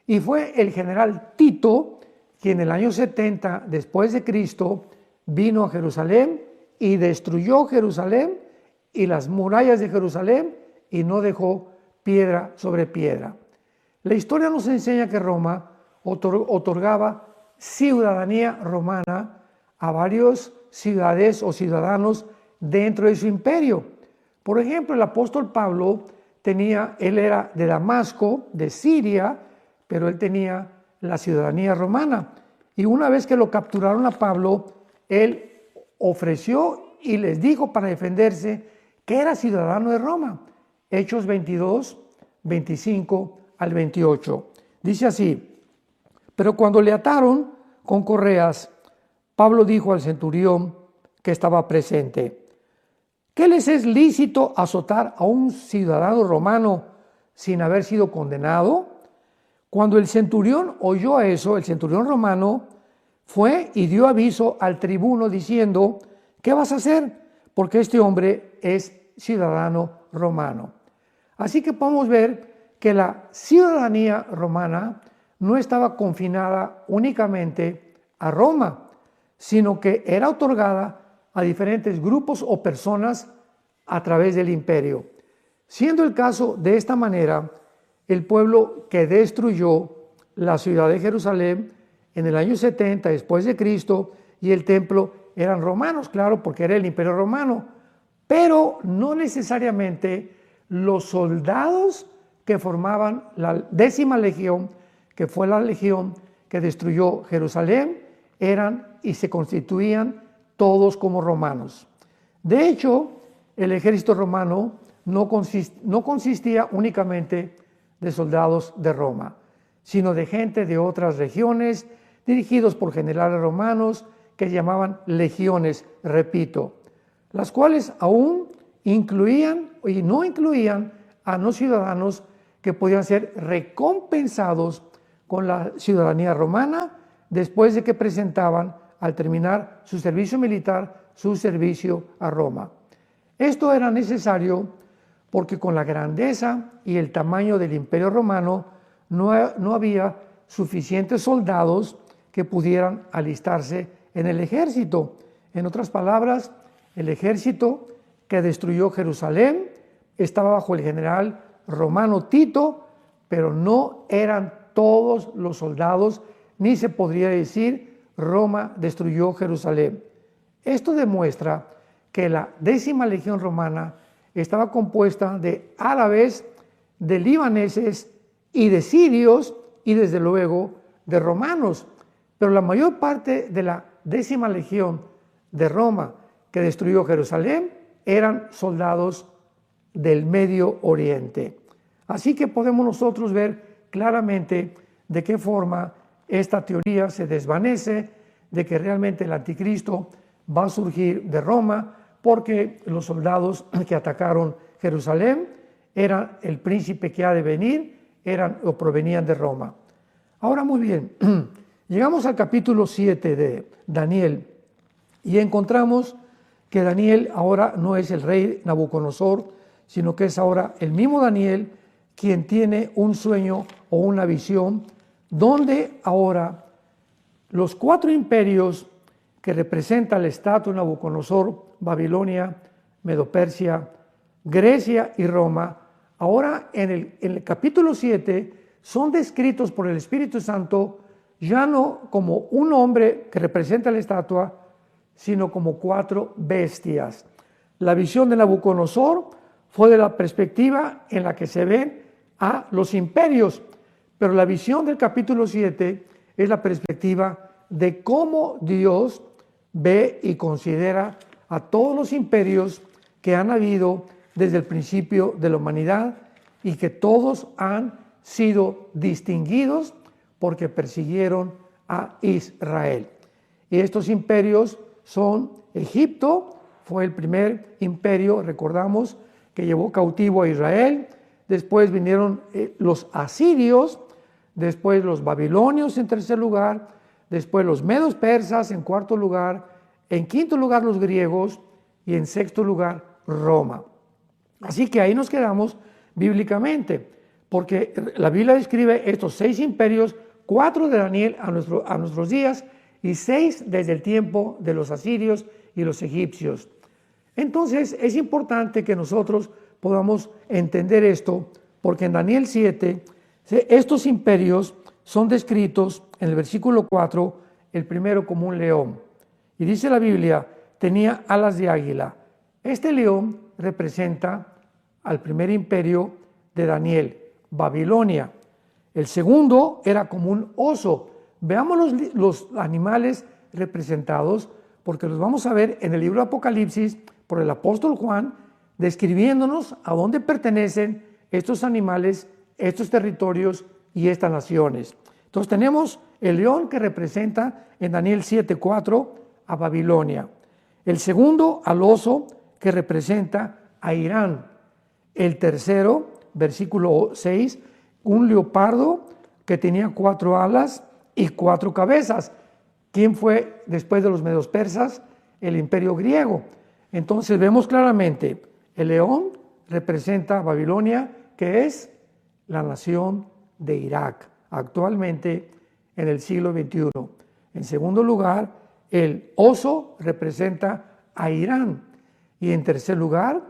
y fue el general Tito quien en el año 70 después de Cristo vino a Jerusalén y destruyó Jerusalén y las murallas de Jerusalén y no dejó piedra sobre piedra. La historia nos enseña que Roma otorgaba ciudadanía romana a varias ciudades o ciudadanos dentro de su imperio. Por ejemplo, el apóstol Pablo él era de Damasco, de Siria, pero él tenía la ciudadanía romana. Y una vez que lo capturaron a Pablo, él ofreció y les dijo para defenderse que era ciudadano de Roma. Hechos 22, 25 al 28. Dice así: pero cuando le ataron con correas, Pablo dijo al centurión que estaba presente: ¿qué les es lícito azotar a un ciudadano romano sin haber sido condenado? Cuando el centurión oyó eso, el centurión romano fue y dio aviso al tribuno diciendo: ¿qué vas a hacer? Porque este hombre es ciudadano romano. Así que podemos ver que la ciudadanía romana no estaba confinada únicamente a Roma, sino que era otorgada a diferentes grupos o personas a través del imperio. Siendo el caso de esta manera, el pueblo que destruyó la ciudad de Jerusalén en el año 70 después de Cristo y el templo eran romanos, claro, porque era el imperio romano, pero no necesariamente los soldados que formaban la 10ª legión, que fue la legión que destruyó Jerusalén, eran y se constituían todos como romanos. De hecho, el ejército romano no consistía únicamente de soldados de Roma, sino de gente de otras regiones, dirigidos por generales romanos que llamaban legiones, repito, las cuales aún incluían y no incluían a no ciudadanos que podían ser recompensados con la ciudadanía romana después de que presentaban, al terminar su servicio militar, su servicio a Roma. Esto era necesario porque con la grandeza y el tamaño del imperio romano no había suficientes soldados que pudieran alistarse en el ejército. En otras palabras, el ejército que destruyó Jerusalén estaba bajo el general romano Tito, pero no eran todos los soldados, ni se podría decir Roma destruyó Jerusalén. Esto demuestra que la 10ª legión romana estaba compuesta de árabes, de libaneses y de sirios y desde luego de romanos, pero la mayor parte de la 10ª legión de Roma que destruyó Jerusalén eran soldados del Medio Oriente. Así que podemos nosotros ver claramente de qué forma esta teoría se desvanece, de que realmente el anticristo va a surgir de Roma, porque los soldados que atacaron Jerusalén eran el príncipe que ha de venir, eran o provenían de Roma. Ahora muy bien, llegamos al capítulo 7 de Daniel y encontramos que Daniel ahora no es el rey Nabucodonosor, sino que es ahora el mismo Daniel quien tiene un sueño o una visión donde ahora los 4 imperios que representa el estatua de Nabucodonosor, Babilonia, Medo-Persia, Grecia y Roma, ahora en el capítulo 7 son descritos por el Espíritu Santo ya no como un hombre que representa la estatua, sino como 4 bestias. La visión de Nabucodonosor fue de la perspectiva en la que se ven a los imperios, pero la visión del capítulo 7 es la perspectiva de cómo Dios ve y considera a todos los imperios que han habido desde el principio de la humanidad y que todos han sido distinguidos porque persiguieron a Israel. Y estos imperios son Egipto, fue el primer imperio, recordamos, que llevó cautivo a Israel. Después vinieron los asirios, después los babilonios en tercer lugar, después los medos persas en cuarto lugar en quinto lugar los griegos y en sexto lugar Roma. Así que ahí nos quedamos bíblicamente, porque la Biblia describe estos 6 imperios, 4 de Daniel a nuestros días y 6 desde el tiempo de los asirios y los egipcios. Entonces es importante que nosotros podamos entender esto, porque en Daniel 7 estos imperios son descritos en el versículo 4, el primero como un león. Y dice la Biblia, tenía alas de águila. Este león representa al primer imperio de Daniel, Babilonia. El segundo era como un oso. Veamos los animales representados, porque los vamos a ver en el libro de Apocalipsis por el apóstol Juan, describiéndonos a dónde pertenecen estos animales, estos territorios y estas naciones. Entonces tenemos el león que representa en Daniel 7:4 a Babilonia. El segundo al oso que representa a Irán. El tercero, versículo 6, un leopardo que tenía 4 alas y 4 cabezas. ¿Quién fue después de los medos persas? El imperio griego. Entonces vemos claramente, el león representa a Babilonia, que es la nación de Irak, actualmente en el siglo XXI. En segundo lugar, el oso representa a Irán. Y en tercer lugar,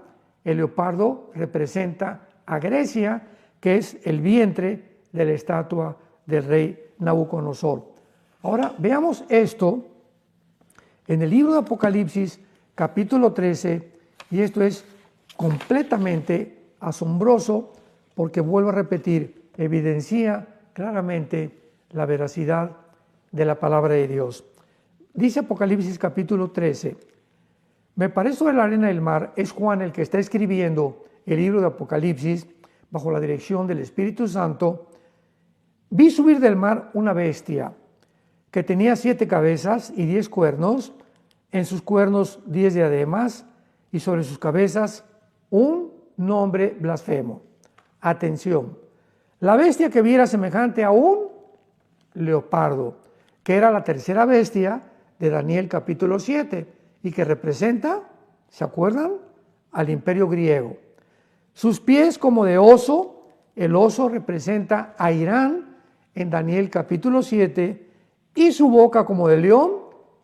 el leopardo representa a Grecia, que es el vientre de la estatua del rey Nabucodonosor. Ahora veamos esto en el libro de Apocalipsis, capítulo 13, y esto es completamente asombroso porque, vuelvo a repetir, evidencia claramente la veracidad de la palabra de Dios. Dice Apocalipsis capítulo 13, me paré sobre la arena del mar, es Juan el que está escribiendo el libro de Apocalipsis bajo la dirección del Espíritu Santo, vi subir del mar una bestia que tenía 7 cabezas y 10 cuernos, en sus cuernos 10 diademas y sobre sus cabezas un nombre blasfemo. Atención, la bestia que vi era semejante a un leopardo, que era la tercera bestia de Daniel capítulo 7 y que representa, ¿se acuerdan?, al imperio griego. Sus pies como de oso, el oso representa a Irán en Daniel capítulo 7, y su boca como de león,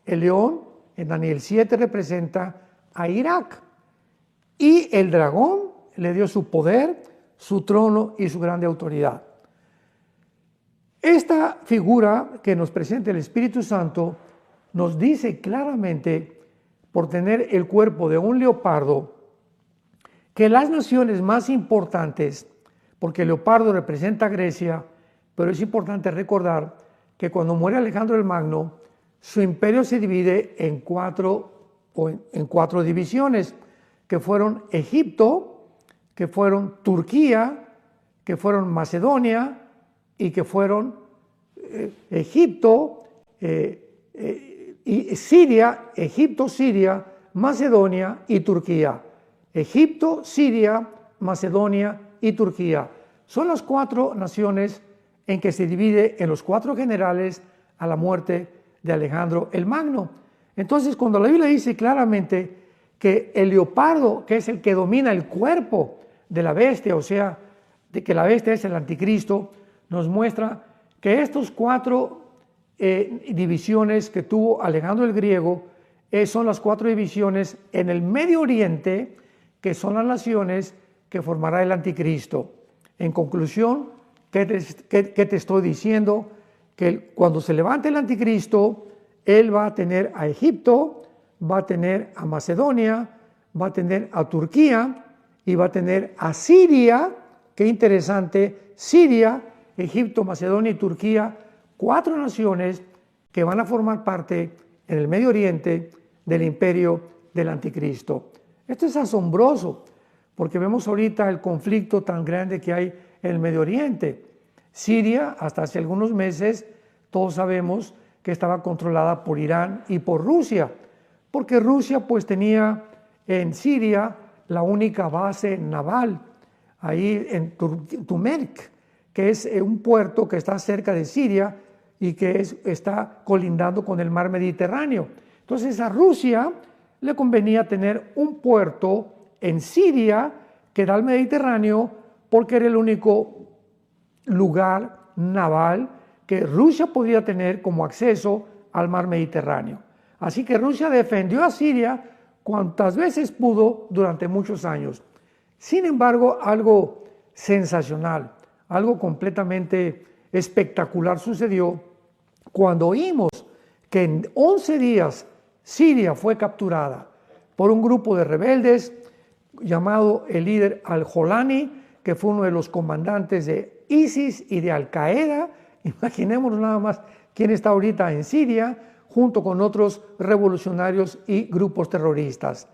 el león en Daniel 7 representa a Irak. Y el dragón le dio su poder, su trono y su grande autoridad. Esta figura que nos presenta el Espíritu Santo nos dice claramente, por tener el cuerpo de un leopardo, que las naciones más importantes, porque el leopardo representa a Grecia, pero es importante recordar que cuando muere Alejandro el Magno, su imperio se divide en cuatro divisiones, que fueron Egipto, que fueron Turquía, que fueron Macedonia y que fueron y Siria, Egipto, Siria, Macedonia y Turquía. Egipto, Siria, Macedonia y Turquía. Son las 4 naciones en que se divide en los 4 generales a la muerte de Alejandro el Magno. Entonces, cuando la Biblia dice claramente que el leopardo, que es el que domina el cuerpo de la bestia, o sea, de que la bestia es el anticristo, nos muestra que estos 4 divisiones que tuvo Alejandro el Griego son las 4 divisiones en el Medio Oriente, que son las naciones que formará el anticristo. En conclusión, ¿qué te estoy diciendo? Que cuando se levante el anticristo, él va a tener a Egipto, va a tener a Macedonia, va a tener a Turquía y va a tener a Siria. Qué interesante, Siria, Egipto, Macedonia y Turquía, 4 naciones que van a formar parte en el Medio Oriente del imperio del anticristo. Esto es asombroso porque vemos ahorita el conflicto tan grande que hay en el Medio Oriente. Siria, hasta hace algunos meses, todos sabemos que estaba controlada por Irán y por Rusia, porque Rusia pues tenía en Siria la única base naval, ahí en Turmek, que es un puerto que está cerca de Siria y que está colindando con el mar Mediterráneo. Entonces a Rusia le convenía tener un puerto en Siria que da al Mediterráneo porque era el único lugar naval que Rusia podía tener como acceso al mar Mediterráneo. Así que Rusia defendió a Siria cuantas veces pudo durante muchos años. Sin embargo, algo sensacional, algo completamente espectacular sucedió cuando oímos que en 11 días Siria fue capturada por un grupo de rebeldes llamado el líder Al-Jolani, que fue uno de los comandantes de ISIS y de Al-Qaeda. Imaginémonos nada más quién está ahorita en Siria, junto con otros revolucionarios y grupos terroristas.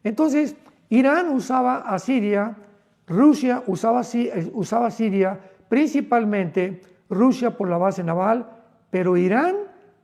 Entonces, Irán usaba a Siria, Rusia usaba Siria, principalmente Rusia por la base naval, pero Irán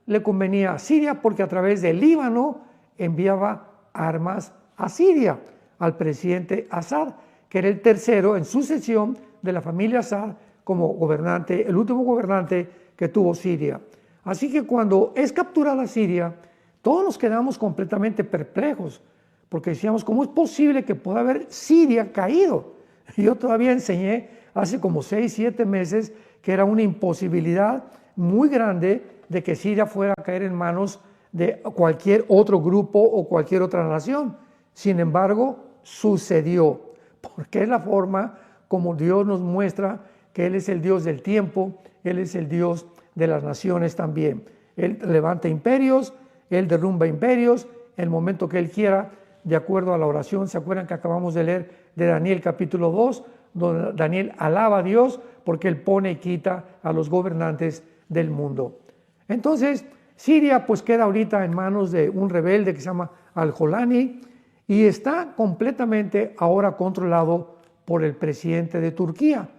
le convenía a Siria porque a través del Líbano enviaba armas a Siria, al presidente Assad, que era el tercero en sucesión de la familia Assad como gobernante, el último gobernante que tuvo Siria. Así que cuando es capturada Siria, todos nos quedamos completamente perplejos, porque decíamos, ¿cómo es posible que pueda haber Siria caído? Yo todavía enseñé hace como 6, 7 meses que era una imposibilidad muy grande de que Siria fuera a caer en manos de cualquier otro grupo o cualquier otra nación. Sin embargo, sucedió, porque es la forma como Dios nos muestra que Él es el Dios del tiempo, Él es el Dios de las naciones también. Él levanta imperios, Él derrumba imperios, en el momento que Él quiera, de acuerdo a la oración. ¿Se acuerdan que acabamos de leer de Daniel capítulo 2, donde Daniel alaba a Dios porque Él pone y quita a los gobernantes del mundo? Entonces, Siria pues queda ahorita en manos de un rebelde que se llama Al-Jolani y está completamente ahora controlado por el presidente de Turquía,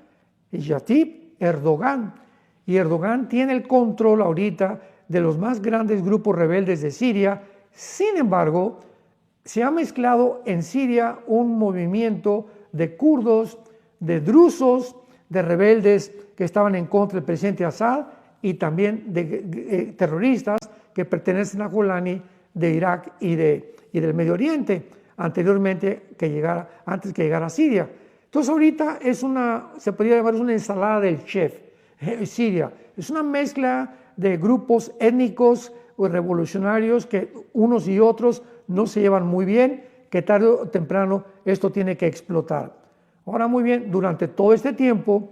Recep Erdogan. Y Erdogan tiene el control ahorita de los más grandes grupos rebeldes de Siria. Sin embargo, se ha mezclado en Siria un movimiento de kurdos, de drusos, de rebeldes que estaban en contra del presidente Assad y también de terroristas que pertenecen a Golani de Irak y del Medio Oriente, antes que llegara a Siria. Entonces ahorita se podría llamar una ensalada del chef. Siria es una mezcla de grupos étnicos o revolucionarios que unos y otros no se llevan muy bien, que tarde o temprano esto tiene que explotar. Ahora muy bien, durante todo este tiempo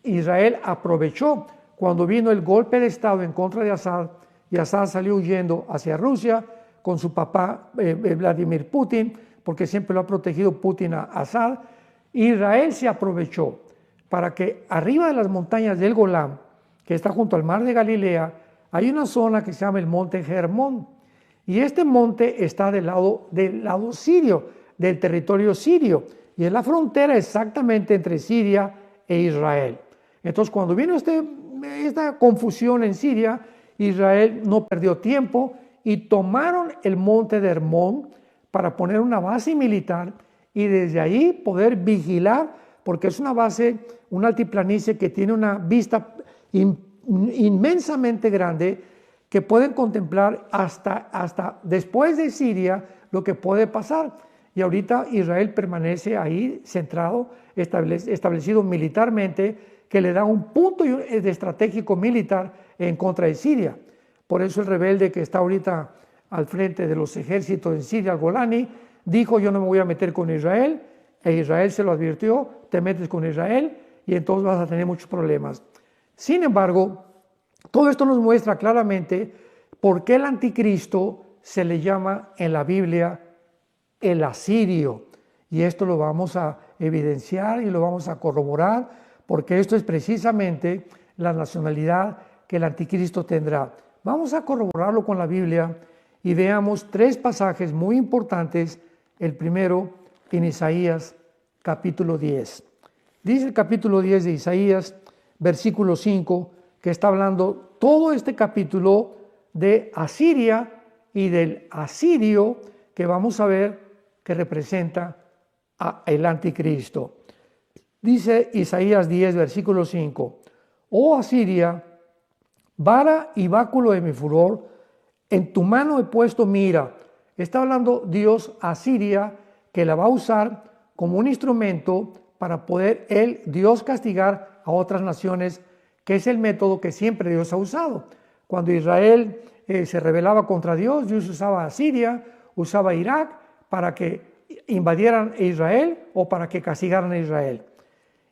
Israel aprovechó cuando vino el golpe de Estado en contra de Assad y Assad salió huyendo hacia Rusia con su papá Vladimir Putin, porque siempre lo ha protegido Putin a Assad. Israel se aprovechó para que arriba de las montañas del Golán, que está junto al mar de Galilea, hay una zona que se llama el monte Hermón. Y este monte está del lado sirio, del territorio sirio, y es la frontera exactamente entre Siria e Israel. Entonces, cuando vino esta confusión en Siria, Israel no perdió tiempo y tomaron el monte de Hermón para poner una base militar y desde ahí poder vigilar, porque es una base, una altiplanicie que tiene una vista inmensamente grande que pueden contemplar hasta después de Siria lo que puede pasar. Y ahorita Israel permanece ahí centrado, establecido militarmente, que le da un punto estratégico militar en contra de Siria. Por eso el rebelde que está ahorita al frente de los ejércitos en Siria, Golani, dijo: yo no me voy a meter con Israel, e Israel se lo advirtió: te metes con Israel y entonces vas a tener muchos problemas. Sin embargo, todo esto nos muestra claramente por qué el anticristo se le llama en la Biblia el asirio. Y esto lo vamos a evidenciar y lo vamos a corroborar, porque esto es precisamente la nacionalidad que el anticristo tendrá. Vamos a corroborarlo con la Biblia y veamos 3 pasajes muy importantes. El primero en Isaías capítulo 10. Dice el capítulo 10 de Isaías, versículo 5, que está hablando todo este capítulo de Asiria y del asirio que vamos a ver que representa el anticristo. Dice Isaías 10, versículo 5: oh Asiria, vara y báculo de mi furor, en tu mano he puesto mi ira. Está hablando Dios a Siria, que la va a usar como un instrumento para poder Dios castigar a otras naciones, que es el método que siempre Dios ha usado. Cuando Israel se rebelaba contra Dios usaba a Siria, usaba a Irak para que invadieran Israel o para que castigaran a Israel.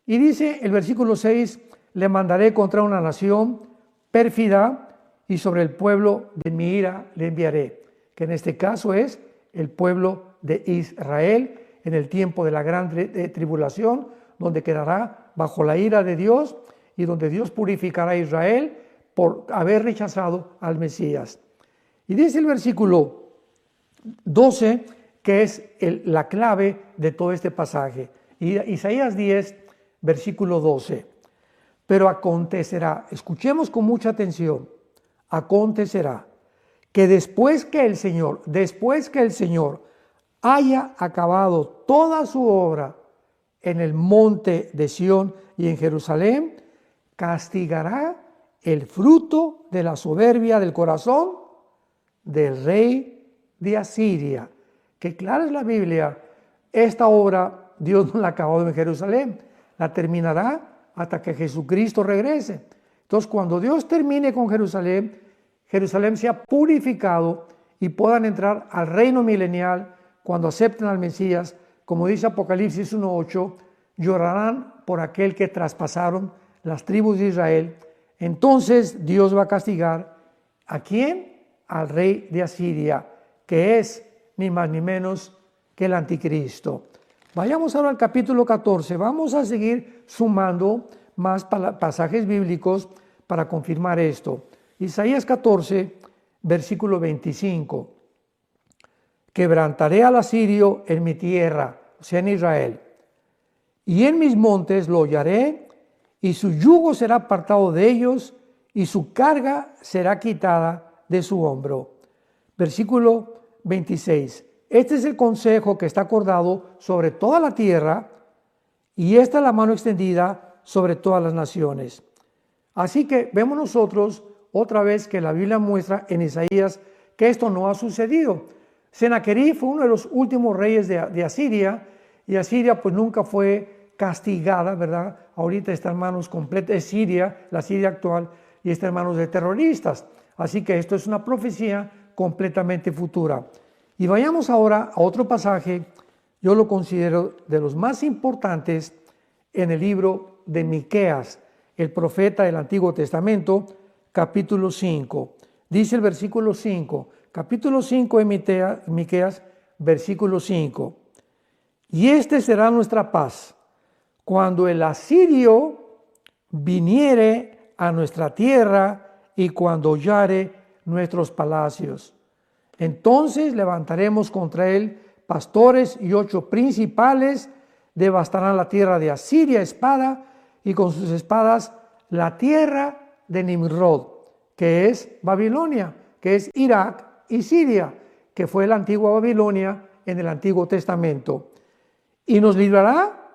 Y dice el versículo 6, le mandaré contra una nación pérfida y sobre el pueblo de mi ira le enviaré, que en este caso es el pueblo de Israel en el tiempo de la gran tribulación, donde quedará bajo la ira de Dios y donde Dios purificará a Israel por haber rechazado al Mesías. Y dice el versículo 12, que es la clave de todo este pasaje. Isaías 10, versículo 12. Pero acontecerá, escuchemos con mucha atención, acontecerá que después que el Señor haya acabado toda su obra en el monte de Sión y en Jerusalén, castigará el fruto de la soberbia del corazón del rey de Asiria. Que clara es la Biblia, esta obra Dios no la ha acabado en Jerusalén, la terminará hasta que Jesucristo regrese. Entonces, cuando Dios termine con Jerusalén, Jerusalén sea purificado y puedan entrar al reino milenial. Cuando acepten al Mesías, como dice Apocalipsis 1:8, llorarán por aquel que traspasaron las tribus de Israel. Entonces Dios va a castigar ¿a quién? Al rey de Asiria, que es ni más ni menos que el anticristo. Vayamos ahora al capítulo 14. Vamos a seguir sumando más pasajes bíblicos para confirmar esto. Isaías 14, versículo 25. Quebrantaré al asirio en mi tierra, o sea, en Israel, y en mis montes lo hollaré, y su yugo será apartado de ellos, y su carga será quitada de su hombro. Versículo 26. Este es el consejo que está acordado sobre toda la tierra, y esta es la mano extendida sobre todas las naciones. Así que vemos nosotros otra vez que la Biblia muestra en Isaías que esto no ha sucedido. Sennacherib fue uno de los últimos reyes de Asiria, y Asiria pues nunca fue castigada, ¿verdad? Ahorita está en manos completas de Siria, la Siria actual, y está en manos de terroristas. Así que esto es una profecía completamente futura. Y vayamos ahora a otro pasaje, yo lo considero de los más importantes en el libro de Miqueas, el profeta del Antiguo Testamento, capítulo 5. Dice el versículo 5, capítulo 5 de Miqueas, versículo 5. Y este será nuestra paz, cuando el asirio viniere a nuestra tierra y cuando hollare nuestros palacios. Entonces levantaremos contra él pastores y 8 principales, devastarán la tierra de Asiria, espada, y con sus espadas la tierra de Nimrod, que es Babilonia, que es Irak y Siria, que fue la antigua Babilonia en el Antiguo Testamento. Y nos librará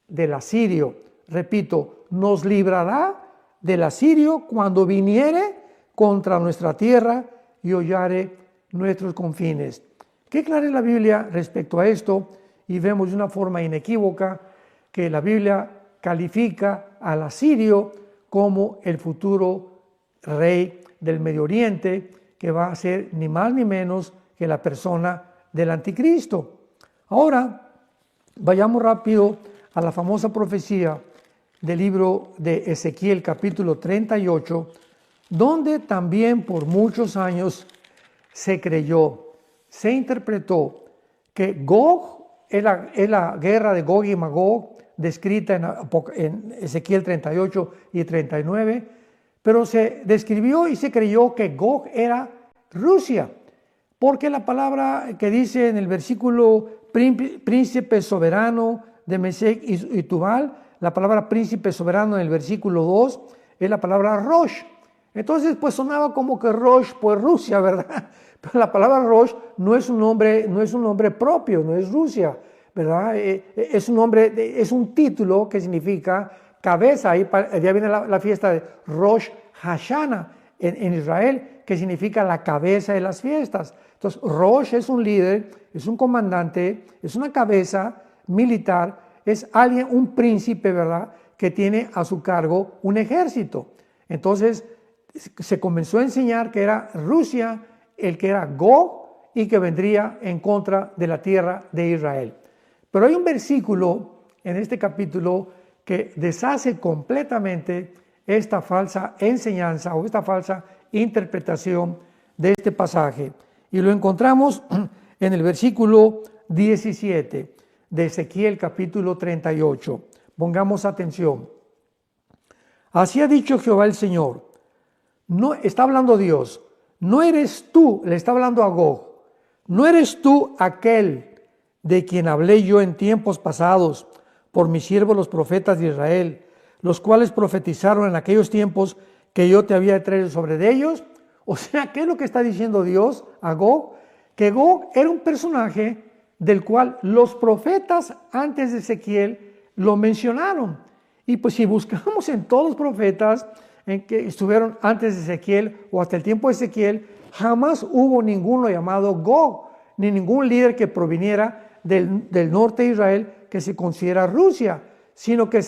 del asirio, repito, nos librará del asirio cuando viniere contra nuestra tierra y hollare nuestros confines. Qué clara es la Biblia respecto a esto, y vemos de una forma inequívoca que la Biblia califica al asirio como el futuro rey del Medio Oriente, que va a ser ni más ni menos que la persona del anticristo. Ahora, vayamos rápido a la famosa profecía del libro de Ezequiel, capítulo 38, donde también por muchos años se creyó, se interpretó que Gog es la guerra de Gog y Magog, descrita en Ezequiel 38 y 39, pero se describió y se creyó que Gog era Rusia, porque la palabra que dice en el versículo príncipe soberano de Mesec y Tubal, la palabra príncipe soberano en el versículo 2 es la palabra Rosh. Entonces pues sonaba como que Rosh, pues Rusia, ¿verdad? Pero la palabra Rosh no es un nombre propio, no es Rusia, ¿verdad? Es un nombre, es un título que significa cabeza. Ahí ya viene la fiesta de Rosh Hashanah en Israel, que significa la cabeza de las fiestas. Entonces, Rosh es un líder, es un comandante, es una cabeza militar, es alguien, un príncipe, ¿verdad?, que tiene a su cargo un ejército. Entonces, se comenzó a enseñar que era Rusia el que era Gog y que vendría en contra de la tierra de Israel. Pero hay un versículo en este capítulo que deshace completamente esta falsa enseñanza o esta falsa interpretación de este pasaje. Y lo encontramos en el versículo 17 de Ezequiel capítulo 38. Pongamos atención. Así ha dicho Jehová el Señor. No, está hablando Dios. No eres tú, le está hablando a Gog. No eres tú aquel de quien hablé yo en tiempos pasados por mis siervos los profetas de Israel, los cuales profetizaron en aquellos tiempos que yo te había traído sobre de ellos. O sea, ¿qué es lo que está diciendo Dios a Gog? Que Gog era un personaje del cual los profetas antes de Ezequiel lo mencionaron. Y pues si buscamos en todos los profetas en que estuvieron antes de Ezequiel o hasta el tiempo de Ezequiel, jamás hubo ninguno llamado Gog, ni ningún líder que proviniera del norte de Israel que se considera Rusia, sino que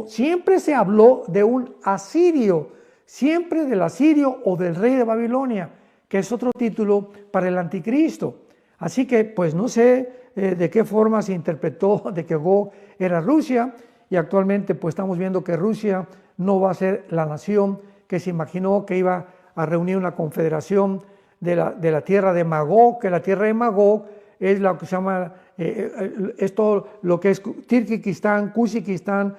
siempre se habló de un asirio, siempre del asirio o del rey de Babilonia, que es otro título para el anticristo. Así que pues no sé de qué forma se interpretó de que Gog era Rusia, y actualmente pues estamos viendo que Rusia no va a ser la nación que se imaginó que iba a reunir una confederación de la tierra de Magog, que la tierra de Magog es lo que se llama, es todo lo que es Tirkikistán, Kuzikistán,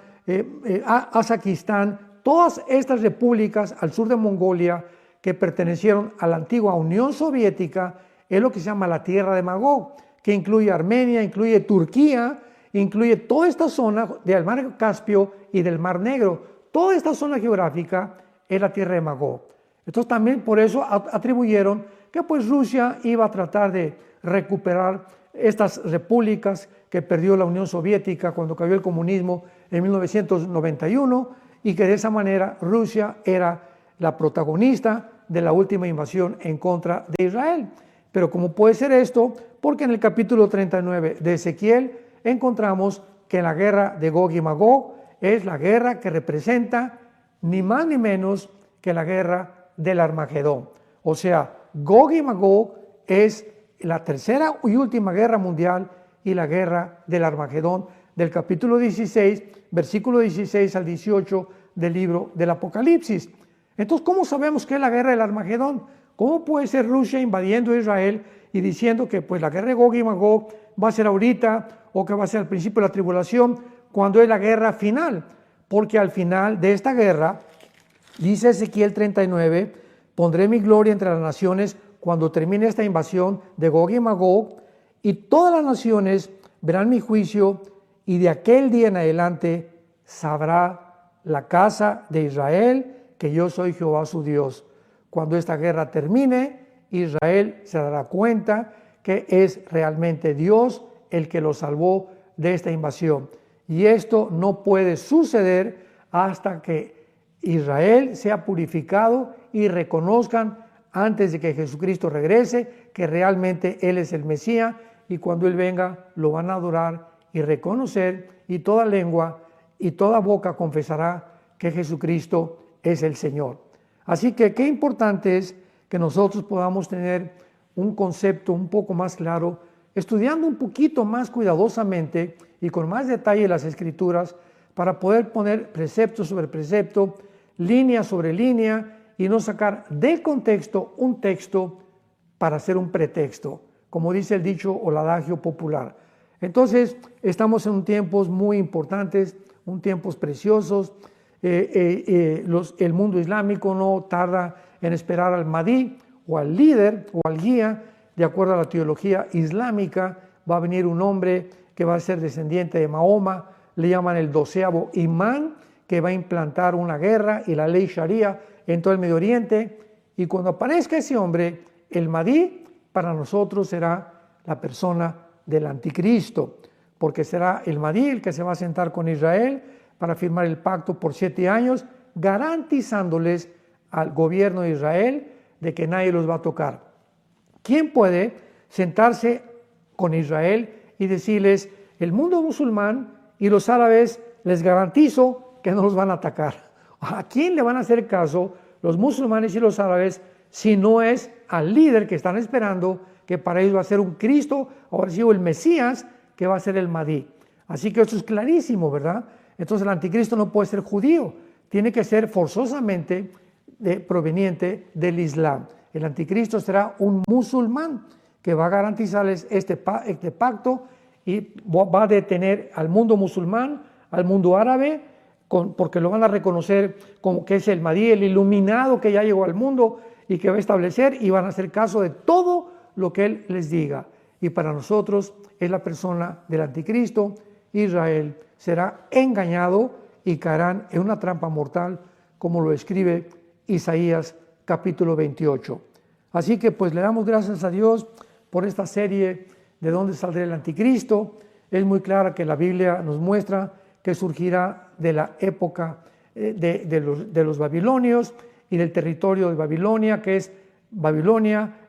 Azakistán, todas estas repúblicas al sur de Mongolia que pertenecieron a la antigua Unión Soviética, es lo que se llama la tierra de Magog, que incluye Armenia, incluye Turquía, incluye toda esta zona del mar Caspio y del mar Negro. Toda esta zona geográfica es la tierra de Magog. Entonces también por eso atribuyeron que pues Rusia iba a tratar de recuperar estas repúblicas que perdió la Unión Soviética cuando cayó el comunismo en 1991, y que de esa manera Rusia era la protagonista de la última invasión en contra de Israel. Pero ¿cómo puede ser esto? Porque en el capítulo 39 de Ezequiel encontramos que la guerra de Gog y Magog es la guerra que representa ni más ni menos que la guerra del Armagedón. O sea, Gog y Magog es la tercera y última guerra mundial y la guerra del Armagedón del capítulo 16, versículo 16 al 18 del libro del Apocalipsis. Entonces, ¿cómo sabemos que es la guerra del Armagedón? ¿Cómo puede ser Rusia invadiendo Israel y diciendo que pues la guerra de Gog y Magog va a ser ahorita o que va a ser al principio de la tribulación, cuando es la guerra final? Porque al final de esta guerra, dice Ezequiel 39, pondré mi gloria entre las naciones cuando termine esta invasión de Gog y Magog, y todas las naciones verán mi juicio, y de aquel día en adelante sabrá la casa de Israel que yo soy Jehová su Dios. Cuando esta guerra termine, Israel se dará cuenta que es realmente Dios el que lo salvó de esta invasión. Y esto no puede suceder hasta que Israel sea purificado y reconozcan antes de que Jesucristo regrese que realmente Él es el Mesías, y cuando Él venga lo van a adorar y reconocer, y toda lengua y toda boca confesará que Jesucristo es el Señor. Así que qué importante es que nosotros podamos tener un concepto un poco más claro, estudiando un poquito más cuidadosamente y con más detalle las Escrituras, para poder poner precepto sobre precepto, línea sobre línea, y no sacar del contexto un texto para hacer un pretexto, como dice el dicho o el adagio popular. Entonces, estamos en tiempos muy importantes, tiempos preciosos. El mundo islámico no tarda en esperar al Mahdi o al líder o al guía. De acuerdo a la teología islámica, va a venir un hombre que va a ser descendiente de Mahoma, le llaman el 12º imán, que va a implantar una guerra y la ley Sharia en todo el Medio Oriente. Y cuando aparezca ese hombre, el Mahdi para nosotros será la persona del anticristo, porque será el Mahdi el que se va a sentar con Israel para firmar el pacto por 7 años, garantizándoles al gobierno de Israel de que nadie los va a tocar. ¿Quién puede sentarse con Israel y decirles, el mundo musulmán y los árabes les garantizo que no los van a atacar? ¿A quién le van a hacer caso los musulmanes y los árabes si no es al líder que están esperando, que para ellos va a ser un Cristo, ahora sí, o el Mesías, que va a ser el Mahdi? Así que esto es clarísimo, ¿verdad? Entonces el anticristo no puede ser judío, tiene que ser forzosamente proveniente del Islam. El anticristo será un musulmán que va a garantizarles este pacto y va a detener al mundo musulmán, al mundo árabe, porque lo van a reconocer como que es el Mahdi, el iluminado que ya llegó al mundo y que va a establecer, y van a hacer caso de todo lo que él les diga. Y para nosotros es la persona del anticristo. Israel será engañado y caerán en una trampa mortal, como lo escribe Isaías capítulo 28. Así que pues le damos gracias a Dios por esta serie de dónde saldrá el anticristo. Es muy clara que la Biblia nos muestra que surgirá de la época de los babilonios y del territorio de Babilonia, que es Babilonia,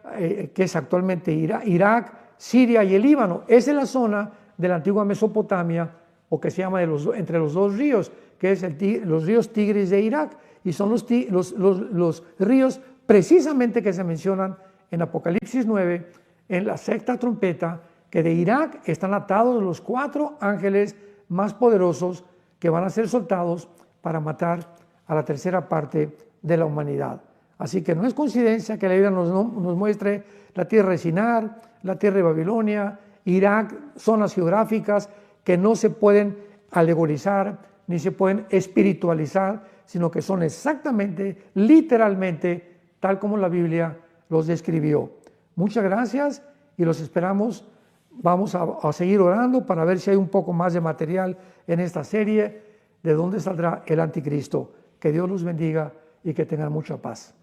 que es actualmente Irak, Siria y el Líbano. Esa es la zona de la antigua Mesopotamia, o que se llama entre los dos ríos, que es los ríos Tigris de Irak, y son los ríos precisamente que se mencionan en Apocalipsis 9, en la sexta trompeta, que de Irak están atados los 4 ángeles más poderosos que van a ser soltados para matar a la tercera parte de la humanidad. Así que no es coincidencia que la Biblia nos muestre la tierra de Sinar, la tierra de Babilonia, Irak, zonas geográficas que no se pueden alegorizar ni se pueden espiritualizar, sino que son exactamente, literalmente, tal como la Biblia los describió. Muchas gracias y los esperamos. Vamos a seguir orando para ver si hay un poco más de material en esta serie de dónde saldrá el anticristo. Que Dios los bendiga y que tengan mucha paz.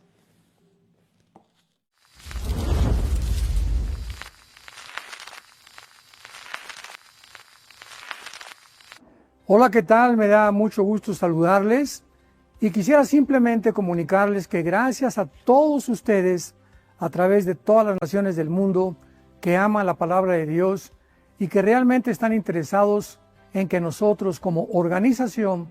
Hola, ¿qué tal? Me da mucho gusto saludarles y quisiera simplemente comunicarles que gracias a todos ustedes a través de todas las naciones del mundo que aman la palabra de Dios y que realmente están interesados en que nosotros como organización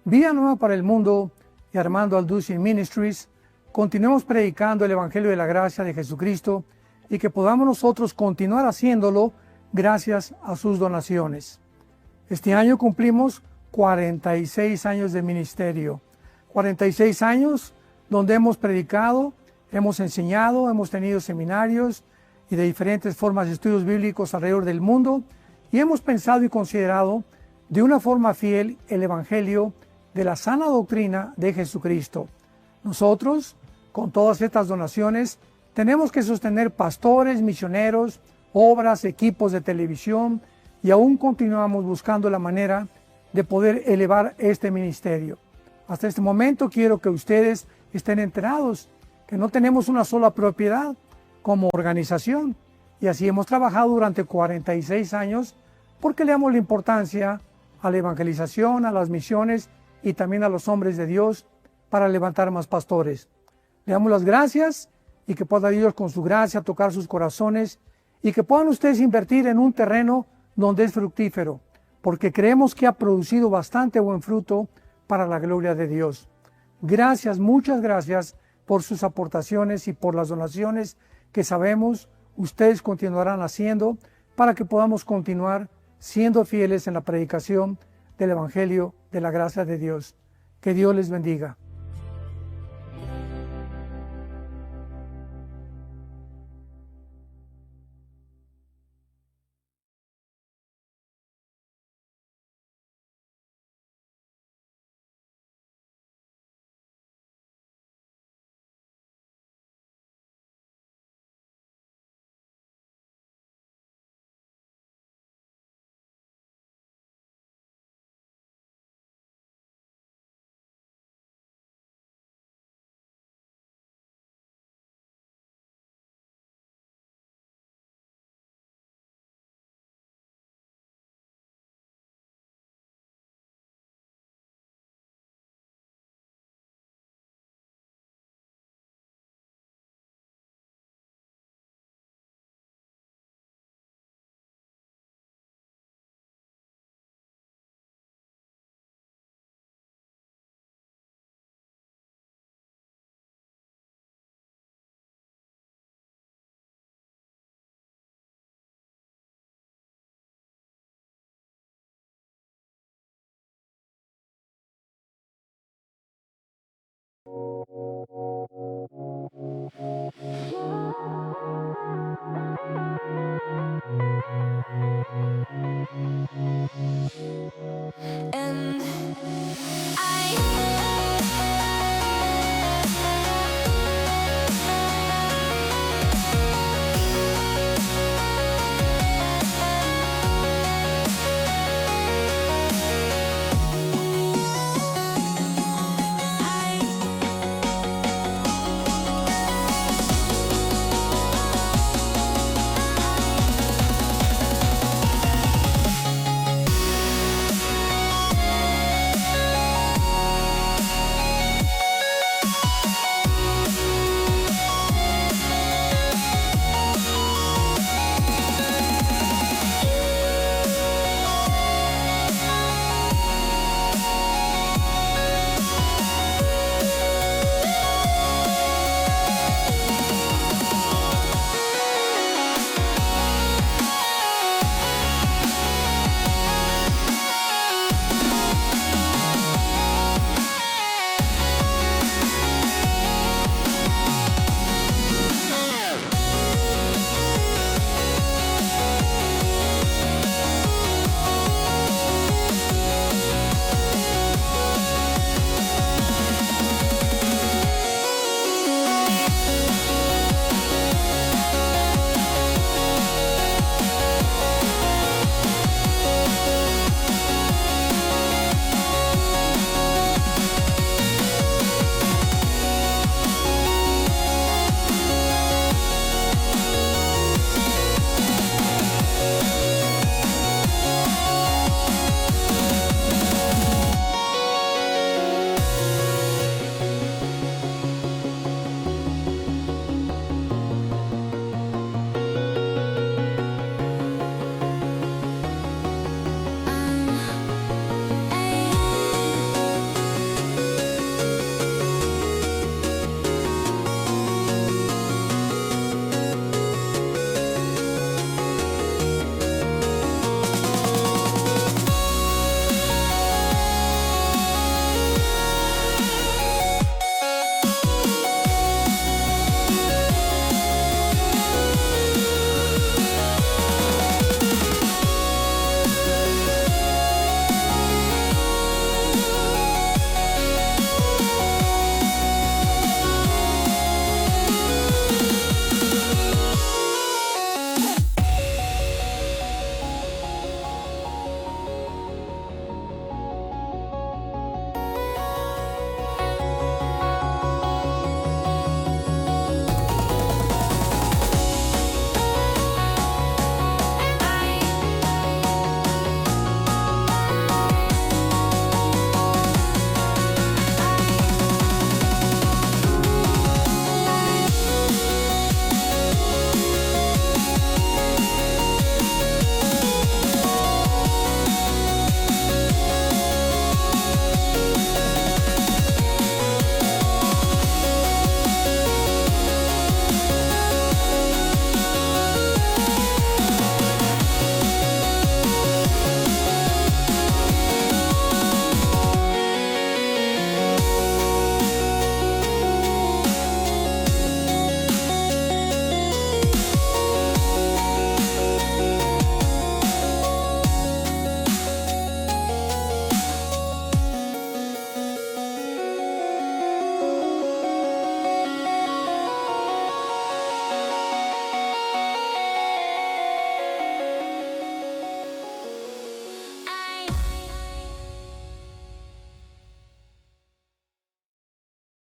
Vida Nueva para el Mundo y Armando Alducin Ministries continuemos predicando el Evangelio de la Gracia de Jesucristo y que podamos nosotros continuar haciéndolo gracias a sus donaciones. Este año cumplimos 46 años de ministerio, 46 años donde hemos predicado, hemos enseñado, hemos tenido seminarios y de diferentes formas de estudios bíblicos alrededor del mundo y hemos pensado y considerado de una forma fiel el Evangelio de la sana doctrina de Jesucristo. Nosotros, con todas estas donaciones, tenemos que sostener pastores, misioneros, obras, equipos de televisión y aún continuamos buscando la manera de poder elevar este ministerio. Hasta este momento quiero que ustedes estén enterados que no tenemos una sola propiedad como organización y así hemos trabajado durante 46 años porque le damos la importancia a la evangelización, a las misiones y también a los hombres de Dios para levantar más pastores. Le damos las gracias y que pueda Dios con su gracia tocar sus corazones y que puedan ustedes invertir en un terreno donde es fructífero, porque creemos que ha producido bastante buen fruto para la gloria de Dios. Gracias, muchas gracias por sus aportaciones y por las donaciones que sabemos ustedes continuarán haciendo para que podamos continuar siendo fieles en la predicación del Evangelio de la gracia de Dios. Que Dios les bendiga.